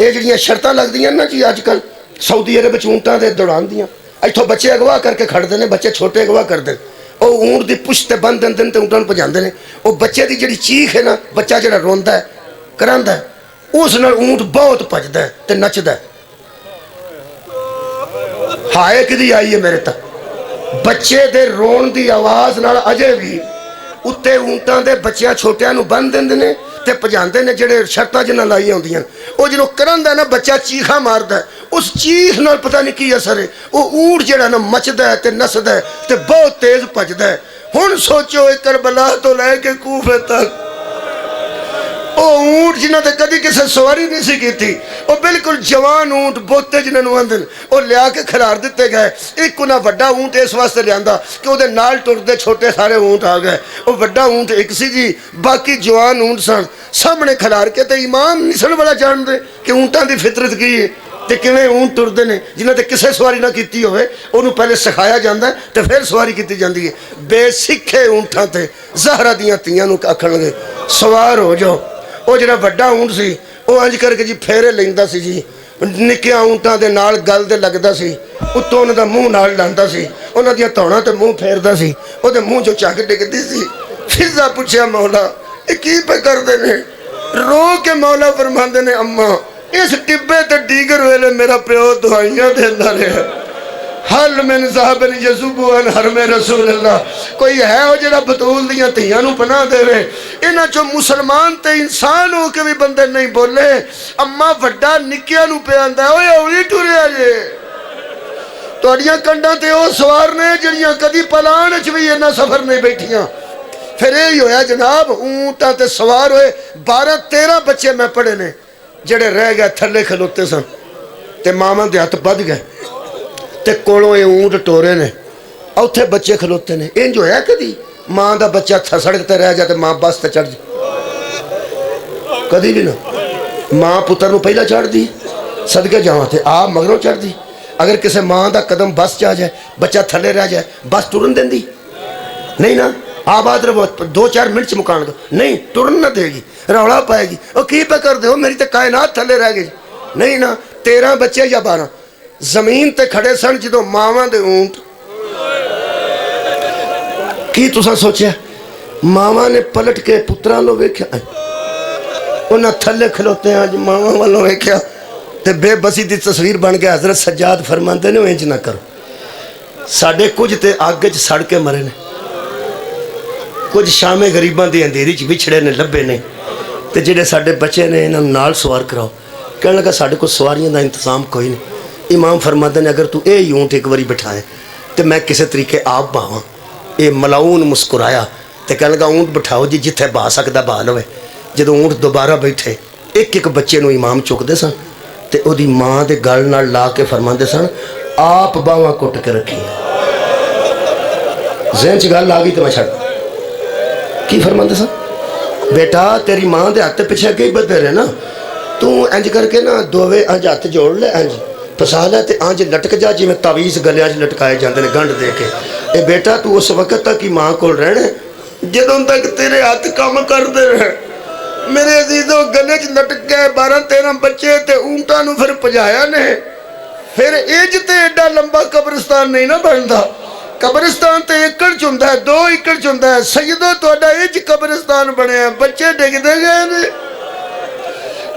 ਇਹ ਜਿਹੜੀਆਂ ਸ਼ਰਤਾਂ ਲੱਗਦੀਆਂ ਨਾ ਜੀ ਅੱਜ ਕੱਲ੍ਹ ਸਾਊਦੀ ਅਰਬ ਵਿੱਚ ਊਂਟਾਂ ਦੇ ਦੌੜਾਉਣ ਦੀਆਂ, ਇੱਥੋਂ ਬੱਚੇ ਅਗਵਾ ਕਰਕੇ ਖੜਦੇ ਨੇ, ਬੱਚੇ ਛੋਟੇ ਅਗਵਾ ਕਰਦੇ ਨੇ, ਉਹ ਊਂਟ ਦੀ ਪੁੱਛ ਤੇ ਬੰਨ੍ਹ ਦਿੰਦੇ ਨੇ ਤੇ ਊਂਟਾਂ ਨੂੰ ਭਜਾਉਂਦੇ ਨੇ। ਉਹ ਬੱਚੇ ਦੀ ਜਿਹੜੀ ਚੀਖ ਹੈ ਨਾ, ਬੱਚਾ ਜਿਹੜਾ ਰੋਂਦਾ ਹੈ ਕਰਾਂਦਾ ਹੈ, ਉਸ ਨਾਲ ਊਂਟ ਬਹੁਤ ਭੱਜਦਾ ਹੈ ਤੇ ਨੱਚਦਾ ਹੈ। ਹਾਏ ਕਿਹਦੀ ਆਈ ਹੈ ਮੇਰੇ ਤੱਕ, ਬੱਚੇ ਦੇ ਰੋਣ ਦੀ ਆਵਾਜ਼ ਨਾਲ ਅਜੇ ਵੀ ਉੱਤੇ ਊਂਟਾਂ ਦੇ ਬੱਚਿਆਂ ਛੋਟਿਆਂ ਨੂੰ ਬੰਨ੍ਹ ਦਿੰਦੇ ਨੇ ਤੇ ਭਜਾਉਂਦੇ ਨੇ। ਜਿਹੜੇ ਸ਼ਰਤਾਂ ਜਿਨ੍ਹਾਂ ਲਾਈਆਂ ਹੁੰਦੀਆਂ ਉਹ ਜਦੋਂ ਕਰਾਂਦਾ ਨਾ ਬੱਚਾ ਚੀਖਾ ਮਾਰਦਾ, ਉਸ ਚੀਖ ਨਾਲ ਪਤਾ ਨਹੀਂ ਕੀ ਅਸਰ ਹੈ, ਉਹ ਊਂਟ ਜਿਹੜਾ ਨਾ ਮੱਚਦਾ ਤੇ ਨੱਚਦਾ ਤੇ ਬਹੁਤ ਤੇਜ਼ ਭੱਜਦਾ। ਹੁਣ ਸੋਚੋ ਇਹ ਕਰਬਲਾ ਤੋਂ ਲੈ ਕੇ ਕੂਫੇ ਤੱਕ ਉਹ ਊਂਟ ਜਿਨ੍ਹਾਂ ਤੇ ਕਦੀ ਕਿਸੇ ਸਵਾਰੀ ਨਹੀਂ ਸੀ ਕੀਤੀ, ਉਹ ਬਿਲਕੁਲ ਜਵਾਨ ਊਂਟ ਬੋਤੇ ਜਿਨ੍ਹਾਂ ਨੂੰ ਆਂਦੇ, ਉਹ ਲਿਆ ਕੇ ਖਿਲਾਰ ਦਿੱਤੇ ਗਏ। ਇੱਕ ਉਹਨਾਂ ਵੱਡਾ ਊਂਟ ਇਸ ਵਾਸਤੇ ਲਿਆਂਦਾ ਕਿ ਉਹਦੇ ਨਾਲ ਟੁਰਦੇ ਛੋਟੇ ਸਾਰੇ ਊਂਟ ਆ ਗਏ। ਉਹ ਵੱਡਾ ਊਂਟ ਇੱਕ ਸੀ ਜੀ, ਬਾਕੀ ਜਵਾਨ ਊਂਟ ਸਨ। ਸਾਹਮਣੇ ਖਿਲਾਰ ਕੇ ਤੇ ਇਮਾਮ ਨਹੀਂ ਸਨ ਬੜਾ ਜਾਣਦੇ ਕਿ ਊਂਟਾਂ ਦੀ ਫਿਤਰਤ ਕੀ ਹੈ ਤੇ ਕਿਵੇਂ ਊਂਟ ਟੁਰਦੇ ਨੇ। ਜਿਨ੍ਹਾਂ ਤੇ ਕਿਸੇ ਸਵਾਰੀ ਨਾ ਕੀਤੀ ਹੋਵੇ ਉਹਨੂੰ ਪਹਿਲੇ ਸਿਖਾਇਆ ਜਾਂਦਾ ਤੇ ਫਿਰ ਸਵਾਰੀ ਕੀਤੀ ਜਾਂਦੀ ਹੈ। ਬੇਸਿੱਖੇ ਊਂਟਾਂ ਤੇ ਜ਼ਹਰਾ ਦੀਆਂ ਧੀਆਂ ਨੂੰ ਆਖਣਗੇ ਸਵਾਰ ਹੋ ਜਾਓ। ਉਹ ਜਿਹੜਾ ਵੱਡਾ ਊਂਟ ਸੀ ਉਹ ਇੰਜ ਕਰਕੇ ਜੀ ਫੇਰੇ ਲੈਂਦਾ ਸੀ ਜੀ, ਨਿੱਕਿਆਂ ਊਂਟਾਂ ਦੇ ਨਾਲ ਗਲ ਦੇ ਲੱਗਦਾ ਸੀ, ਉੱਤੋਂ ਉਹਨਾਂ ਦਾ ਮੂੰਹ ਨਾਲ ਲਾਂਦਾ ਸੀ, ਉਹਨਾਂ ਦੀਆਂ ਧੌਣਾਂ ਤੇ ਮੂੰਹ ਫੇਰਦਾ ਸੀ, ਉਹਦੇ ਮੂੰਹ 'ਚੋਂ ਝੱਗ ਡਿੱਗਦੀ ਸੀ। ਫਿਜ਼ਾ ਪੁੱਛਿਆ ਮੌਲਾ ਇਹ ਕੀ ਪੇ ਕਰਦੇ ਨੇ? ਰੋ ਕੇ ਮੌਲਾ ਫਰਮਾਉਂਦੇ ਨੇ ਅੰਮਾ ਇਸ ਟਿੱਬੇ ਤੇ ਡੀਗਰ ਵੇਲੇ ਮੇਰਾ ਪਿਓ ਦਵਾਈਆਂ ਦਿੰਦਾ ਰਿਹਾ। ਹਲ ਮੈਨ ਸਾਹਿਬ ਨੇ ਯਸੂਬੂ ਅਨ ਹਰਮੇ ਰਸੂਲ ਅੱਲਾ, ਕੋਈ ਹੈ ਉਹ ਜਿਹੜਾ ਬਤੂਲ ਦੀਆਂ ਧੀਆਂ ਨੂੰ ਪਨਾਹ ਦੇਵੇ? ਇਹਨਾਂ ਚੋਂ ਮੁਸਲਮਾਨ ਤੇ ਇਨਸਾਨ ਹੋ ਕੇ ਵੀ ਬੰਦੇ ਨਹੀਂ ਬੋਲੇ। ਅੰਮਾ ਵੱਡਾ ਨਿੱਕਿਆਂ ਨੂੰ ਪਿਆਂਦਾ, ਓਏ ਹੌਲੀ ਟੁਰਿਆ ਜੇ, ਤੁਹਾਡੀਆਂ ਕੰਡਾਂ ਤੇ ਉਹ ਸਵਾਰ ਨੇ ਜਿਹੜੀਆਂ ਕਦੀ ਪਲਾਣ 'ਚ ਵੀ ਇਹਨਾਂ ਸਫ਼ਰ ਨਹੀਂ ਬੈਠੀਆਂ। ਫਿਰ ਇਹ ਹੀ ਹੋਇਆ ਜਨਾਬ, ਊਂਟਾਂ ਤੇ ਸਵਾਰ ਹੋਏ 12-13 ਬੱਚੇ ਮੈਂ ਪੜ੍ਹੇ ਨੇ ਜਿਹੜੇ ਰਹਿ ਗਏ ਥੱਲੇ ਖਲੋਤੇ ਸਨ ਤੇ ਮਾਵਾਂ ਦੇ ਹੱਥ ਵੱਧ ਗਏ ਤੇ ਕੋਲੋਂ ਇਹ ਊਂਟ ਟੋਰੇ ਨੇ, ਉੱਥੇ ਬੱਚੇ ਖਲੋਤੇ ਨੇ। ਇੰਜ ਹੋਇਆ ਕਦੀ ਮਾਂ ਦਾ ਬੱਚਾ ਸੜਕ ਤੇ ਰਹਿ ਜਾ ਤੇ ਮਾਂ ਬੱਸ ਤੇ ਚੜ੍ਹ ਜਾ? ਕਦੀ ਵੀ ਨਾ। ਮਾਂ ਪੁੱਤਰ ਨੂੰ ਪਹਿਲਾਂ ਚੜ੍ਹਦੀ, ਸਦਕੇ ਜਾਵਾਂ ਤੇ ਆਪ ਮਗਰੋਂ ਚੜ੍ਹਦੀ। ਅਗਰ ਕਿਸੇ ਮਾਂ ਦਾ ਕਦਮ ਬੱਸ 'ਚ ਆ ਜਾਏ, ਬੱਚਾ ਥੱਲੇ ਰਹਿ ਜਾਏ, ਬੱਸ ਤੁਰਨ ਦਿੰਦੀ ਨਹੀਂ ਨਾ। ਆਬਾਦ ਰਵੋ 2-4 ਮਿੰਟ 'ਚ ਮੁਕਾਣ ਦੋ, ਨਹੀਂ ਤੁਰਨ ਨਾ ਦੇਗੀ, ਰੌਲਾ ਪਾਏਗੀ। ਉਹ ਕੀ ਪੇ ਕਰਦੇ ਹੋ, ਮੇਰੀ ਤਾਂ ਕਾਇਨਾਤ ਥੱਲੇ ਰਹਿ ਗਈ। ਨਹੀਂ ਨਾ, 13 ਬੱਚੇ ਜਾਂ 12 ਜ਼ਮੀਨ ਤੇ ਖੜੇ ਸਨ ਜਦੋਂ ਮਾਵਾਂ ਦੇ ਊਂਟ। ਕੀ ਤੁਸੀਂ ਸੋਚਿਆ? ਮਾਵਾਂ ਨੇ ਪਲਟ ਕੇ ਪੁੱਤਰਾਂ ਨੂੰ ਵੇਖਿਆ, ਉਹਨਾਂ ਥੱਲੇ ਖਲੋਤੇ ਅੱਜ ਮਾਵਾਂ ਵੱਲੋਂ ਵੇਖਿਆ ਤੇ ਬੇਬਸੀ ਦੀ ਤਸਵੀਰ ਬਣ ਗਿਆ। ਹਜ਼ਰਤ ਸੱਜਾਦ ਫਰਮਾਉਂਦੇ ਨੇ ਇੰਜ ਨਾ ਕਰੋ, ਸਾਡੇ ਕੁਝ ਤੇ ਅੱਗ 'ਚ ਸੜ ਕੇ ਮਰੇ ਨੇ, ਕੁਝ ਸ਼ਾਮੇ ਗਰੀਬਾਂ ਦੀ ਅੰਧੇਰੀ 'ਚ ਵਿਛੜੇ ਨੇ ਲੱਭੇ ਨੇ, ਤੇ ਜਿਹੜੇ ਸਾਡੇ ਬੱਚੇ ਨੇ ਇਹਨਾਂ ਨੂੰ ਨਾਲ ਸਵਾਰ ਕਰਾਓ। ਕਹਿਣ ਲੱਗਾ ਸਾਡੇ ਕੋਲ ਸਵਾਰੀਆਂ ਦਾ ਇੰਤਜ਼ਾਮ ਕੋਈ ਨਹੀਂ। ਇਮਾਮ ਫਰਮਾਉਂਦੇ ਨੇ ਅਗਰ ਤੂੰ ਇਹ ਊਂਟ ਇੱਕ ਵਾਰੀ ਬਿਠਾਏ ਤੇ ਮੈਂ ਕਿਸੇ ਤਰੀਕੇ ਆਪ ਬਾਵਾਂ। ਇਹ ਮਲਾਊਨ ਮੁਸਕਰਾਇਆ ਤੇ ਕਹਿਣ ਲੱਗਾ ਊਂਟ ਬਿਠਾਓ ਜੀ, ਜਿੱਥੇ ਬਹਾ ਸਕਦਾ ਬਹਾ ਲਵੇ। ਜਦੋਂ ਊਂਟ ਦੁਬਾਰਾ ਬੈਠੇ, ਇੱਕ ਬੱਚੇ ਨੂੰ ਇਮਾਮ ਚੁੱਕਦੇ ਸਨ ਤੇ ਉਹਦੀ ਮਾਂ ਦੇ ਗਲ ਨਾਲ ਲਾ ਕੇ ਫਰਮਾਉਂਦੇ ਸਨ ਆਪ ਬਾਹਾਂ ਕੁੱਟ ਕੇ ਰੱਖੀ। ਜ਼ਹਿਨ 'ਚ ਗੱਲ ਆ ਗਈ ਤੇ ਮੈਂ ਛੱਡ। ਕੀ ਫਰਮਾਉਂਦੇ ਸਨ? ਬੇਟਾ ਤੇਰੀ ਮਾਂ ਦੇ ਹੱਥ ਪਿੱਛੇ ਅੱਗੇ ਹੀ ਬੱਧੇ ਰਹੇ ਨਾ, ਤੂੰ ਇੰਜ ਕਰਕੇ ਨਾ ਦੋਵੇਂ ਇੰਜ ਹੱਥ ਜੋੜ ਲੈ, ਇੰਜ ਫਸਾ ਲੈ ਤੇ ਇੰਜ ਲਟਕ ਜਾ ਜਿਵੇਂ ਤਾਵੀਜ਼ ਗਲਿਆਂ 'ਚ ਲਟਕਾਏ ਜਾਂਦੇ ਨੇ ਗੰਢ ਦੇ ਕੇ। ਇਹ ਬੇਟਾ ਤੂੰ ਉਸ ਵਕਤ ਤੱਕ ਹੀ ਮਾਂ ਕੋਲ ਰਹਿਣਾ ਜਦੋਂ ਤੱਕ ਤੇਰੇ ਹੱਥ ਕੰਮ ਕਰਦੇ ਰਹੇ। ਮੇਰੇ ਅਜ਼ੀਜ਼ੋ ਗਲੇ 'ਚ ਲਟਕ ਗਏ 12-13 ਬੱਚੇ ਤੇ ਊਂਟਾਂ ਨੂੰ ਫਿਰ ਭਜਾਇਆ ਨੇ। ਫਿਰ ਇੰਜ ਤੇ ਐਡਾ ਲੰਬਾ ਕਬਰਸਤਾਨ ਨਹੀਂ ਨਾ ਬਣਦਾ। ਕਬਰਸਤਾਨ ਤੇ ਏਕੜ 'ਚ ਹੁੰਦਾ, 2 ਏਕੜ 'ਚ ਹੁੰਦਾ। ਸੈਯਦੋ ਤੁਹਾਡਾ ਇੰਜ ਕਬਰਸਤਾਨ ਬਣਿਆ, ਬੱਚੇ ਡਿੱਗਦੇ ਗਏ ਨੇ,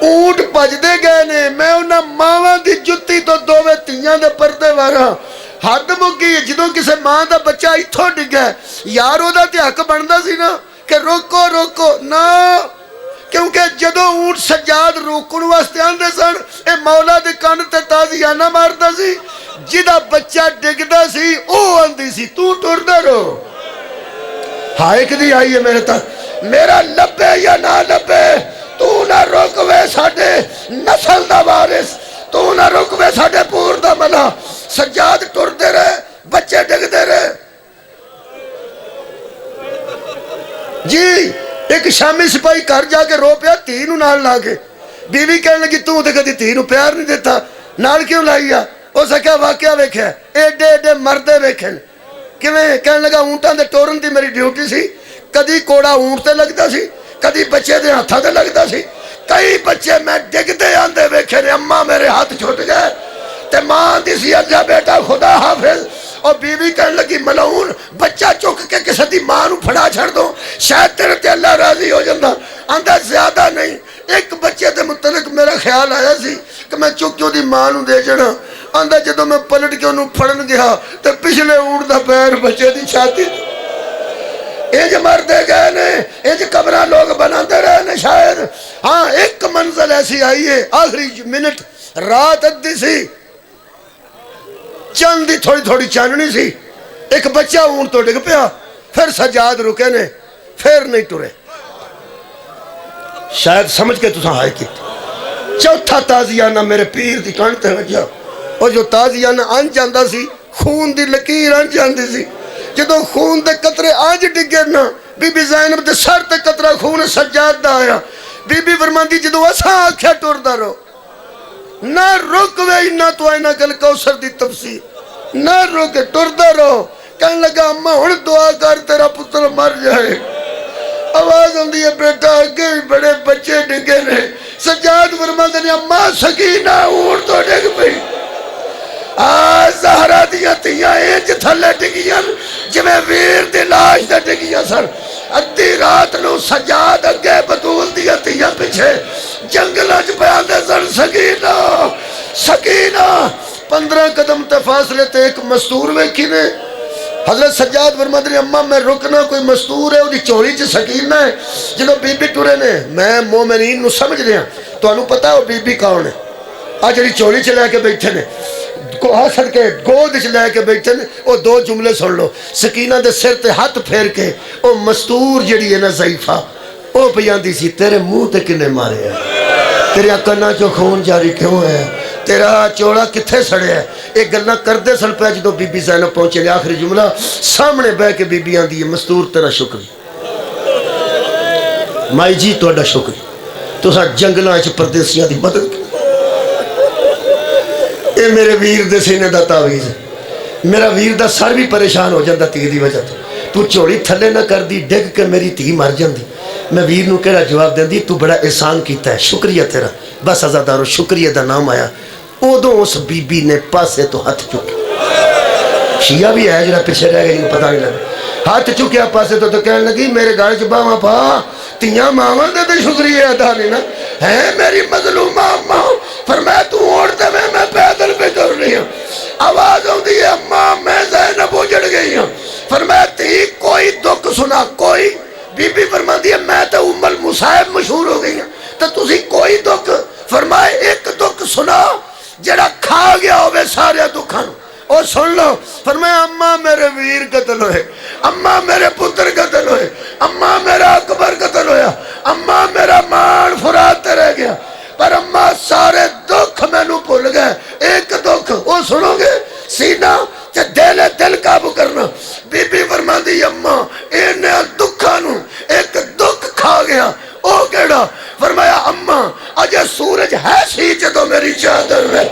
ਊਂਟ ਭੱਜਦੇ ਗਏ ਨੇ। ਮੈਂ ਉਹਨਾਂ ਮਾਵਾਂ ਦੀ ਜੁੱਤੀ ਤੋਂ ਦੋਵੇਂ ਧੀਆਂ ਦੇ ਪਰਦੇ ਵਾਰਾਂ। ਹੱਦ ਮੁੱਕੀ ਜਦੋਂ ਕਿਸੇ ਮਾਂ ਦਾ ਬੱਚਾ ਇੱਥੋਂ ਡਿੱਗਾ, ਯਾਰ ਉਹਦਾ ਤੇ ਹੱਕ ਬਣਦਾ ਸੀ ਨਾ ਕਿ ਰੋਕੋ ਰੋਕੋ ਨਾ, ਕਿਉਂਕਿ ਜਦੋਂ ਊਂਟ ਸੱਜਾਦ ਰੋਕਣ ਵਾਸਤੇ ਆਉਂਦੇ ਸਨ ਇਹ ਮੌਲਾ ਦੇ ਕੰਨ ਤੇ ਤਾਜ਼ੀਆਨਾ ਮਾਰਦਾ ਸੀ। ਜਿਹਦਾ ਬੱਚਾ ਡਿੱਗਦਾ ਸੀ ਉਹ ਆਂਦੀ ਸੀ ਤੂੰ ਟੁਰਦਾ ਰਹੋ। ਹਾਏ ਕਦੀ ਆਈ ਹੈ ਮੇਰੇ ਤੱਕ, ਮੇਰਾ ਲੱਭੇ ਜਾਂ ਨਾ ਲੱਭੇ ਤੂੰ ਨਾ ਰੁਕਵੇ ਸਾਡੇ ਨਸਲ ਦਾ ਵਾਰਿਸ, ਤੂੰ ਨਾ ਰੁਕਵੇ ਸਾਡੇ ਪੂਰ ਦਾ ਮਨਾ। ਸੱਜਾਦ ਟੁਰਦੇ ਰਹੇ, ਬੱਚੇ ਡਿੱਗਦੇ ਰਹੇ ਜੀ। ਇੱਕ ਸ਼ਾਮੀ ਸਿਪਾਹੀ ਘਰ ਜਾ ਕੇ ਰੋ ਪਿਆ ਧੀ ਨੂੰ ਨਾਲ ਲਾ ਕੇ। ਬੀਵੀ ਕਹਿਣ ਲੱਗੀ ਤੂੰ ਤੇ ਕਦੀ ਧੀ ਨੂੰ ਪਿਆਰ ਨਹੀਂ ਦਿੱਤਾ, ਨਾਲ ਕਿਉਂ ਲਾਈ ਆ? ਉਸ ਆਖਿਆ ਵਾਕਿਆ ਵੇਖਿਆ, ਏਡੇ ਏਡੇ ਮਰਦੇ ਵੇਖੇ ਕਿਵੇਂ? ਕਹਿਣ ਲੱਗਾ ਊਂਟਾਂ ਦੇ ਟੋਰਨ ਦੀ ਮੇਰੀ ਡਿਊਟੀ ਸੀ। ਕਦੀ ਕੋੜਾ ਊਂਟ ਤੇ ਲੱਗਦਾ ਸੀ, ਕਦੀ ਬੱਚੇ ਦੇ ਹੱਥਾਂ ਤੇ ਲੱਗਦਾ ਸੀ। ਕਈ ਬੱਚੇ ਮੈਂ ਡਿੱਗਦੇ ਆਂਦੇ ਵੇਖੇ ਨੇ, ਅੰਮਾ ਮੇਰੇ ਹੱਥ ਛੁੱਟ ਗਏ। ਤੇ ਮਾਂ ਦੀ ਸੀ ਅੱਜਾ ਬੇਟਾ ਖੁਦਾ ਹਾਫਿਜ਼। اور بیوی کہنے لگی ملعون بچہ چک کے کسی دی ماں نو پھڑا چھڑ دو شاید تیرے تے اللہ راضی ہو جاندہ. آندھا زیادہ نہیں، ایک بچے دے متعلق میرا خیال آیا سی کہ میں چک کے دی ماں نو دے جڑا. آندھا جدو میں پلٹ کے انہوں پھڑن گیا تے پچھلے اونٹ دا پیر بچے دی چھاتی. ایج مردے گئے نے، ایج قبرہ لوگ بناندے رہے نے شاید. ہاں ایک منزل ایسی آئی ہے، آخری منٹ رات ادھی سی، چند دی تھوڑی تھوڑی چاننی سی، ایک بچہ اون تو ڈگ پیا. پھر سجاد رکے نے، پھر نہیں ٹرے. شاید سمجھ کے تساں ہائے کی. چوتھا تازیانہ میرے پیر دی کانتے ہیں جا. اور جو تازیانہ آن جاندہ سی، خون دی لکیر آن جاندی سی. جدو خون دے قطرے آج ڈگے نا، بی بی زینب دے سر تے قطرہ خون سجاد دا آیا. بی بی فرماندی جدو اسا آکھیا ٹر دا رو نہ رک وے نہ تو آئینہ کل کوثر دی تفسیر نہ رک ٹردہ رہو. کہنے لگا اماں ہن دعا کر تیرا پتر مر جائے. آواز ہوندی ہے بیٹا اگے بھی بڑے بچے ڈگے نے. سجاد فرماندے نے اماں سکینہ اون تو ڈگ پئی. زہرا دیا تیاں انج تھلے ڈگیاں جویں ویر دی لاش تے ڈگیاں سن. ادھی رات نو سجاد اگے بطول دیا تیاں پیچھے جنگلہ چ پیاندے سن. سکینہ سکینہ 15 قدم تے فاصلے تے ایک مستور ویکھی نے. حضرت سجاد فرماندے نے اماں میں رکنا کوئی مستور ہے اودی چولی چ سکینہ ہے. جدوں بی بی ٹرے نے میں مومنین نو سمجھ لیا. تانوں پتہ ہے او بی بی کون ہے؟ آ جڑی چولی چ لے کے بیٹھے نے حسد کے گود چ لے کے بیٹھے نے. او دو جملے سن لو. سکینہ دے سر تے ہاتھ پھیر کے او مستور جڑی ہے نا ضعیفہ او پیاندی سی تیرے منہ تے کنے مارے ہیں، تیرے کنا چو خون جاری کیوں ہے، تیرا چوڑا کتھے سڑے ہے. ایک گلنا کردے سن پہ جدو بی بی زینب پہنچے لے. آخری جملہ سامنے بہ کے بی بی آندی ہے مستور تیرا شکری مائی جی توڑا شکری تو سا جنگلہ چ پردیسیاں دی مدد کی. اے میرے ویر دے سینے دا تعویز ہے. میرا ویر دا سر بھی پریشان ہو جاندہ تی دی وجہ تو چوڑی تھلے نہ کر دی ڈگ کے میری تی مر جاندی. میں ویر نو کہڑا جواب دیں دی تو بڑا احسان کیتا ہے شکریہ تیرا. بس ازادارو شکریہ دا نام آیا. ادوں اس بی بی نے پاسے تو ہاتھ چکے. شیعہ بھی ہے جڑا پیچھے رہ گئی پتہ نہیں لگا. ہاتھ چکیا پاسے تو کہنے لگی میرے گھر چ باواں پا تیاں ماواں دے تے شکریہ ادا نہیں نا ہے میری مظلومہ اماں. فرمایا تو اوڑتے میں پیدل پہ چل رہی ہوں. آواز ہوندی ہے اماں میں زینب اجڑ گئی ہوں. فرمایا تی کوئی دکھ سنا کوئی. بی بی فرماتی ہے میں تو ام المصائب مشہور ہو گئی ہوں تو تسی کوئی دکھ. فرمایا ایک دکھ سنا جڑا کھا گیا ہوئے سارے دکھاں اور سن لو. فرمایا اماں میرے ویر قتل ہوئے، اماں میرے پتر قتل ہوئے، اماں میرا اکبر قتل ہویا، اماں میرا مان فرات رہ گیا. پر اماں سارے دکھ میں نو بھول گئے. ایک دکھ وہ سنو گے سینہ تے دل قابو کرنا. بی بی فرماندی اماں انہاں دکھاں نو ایک دکھ کھا گیا. او کیڑا؟ فرمایا اماں اجے سورج ہے سی جدوں میری چادر ہے.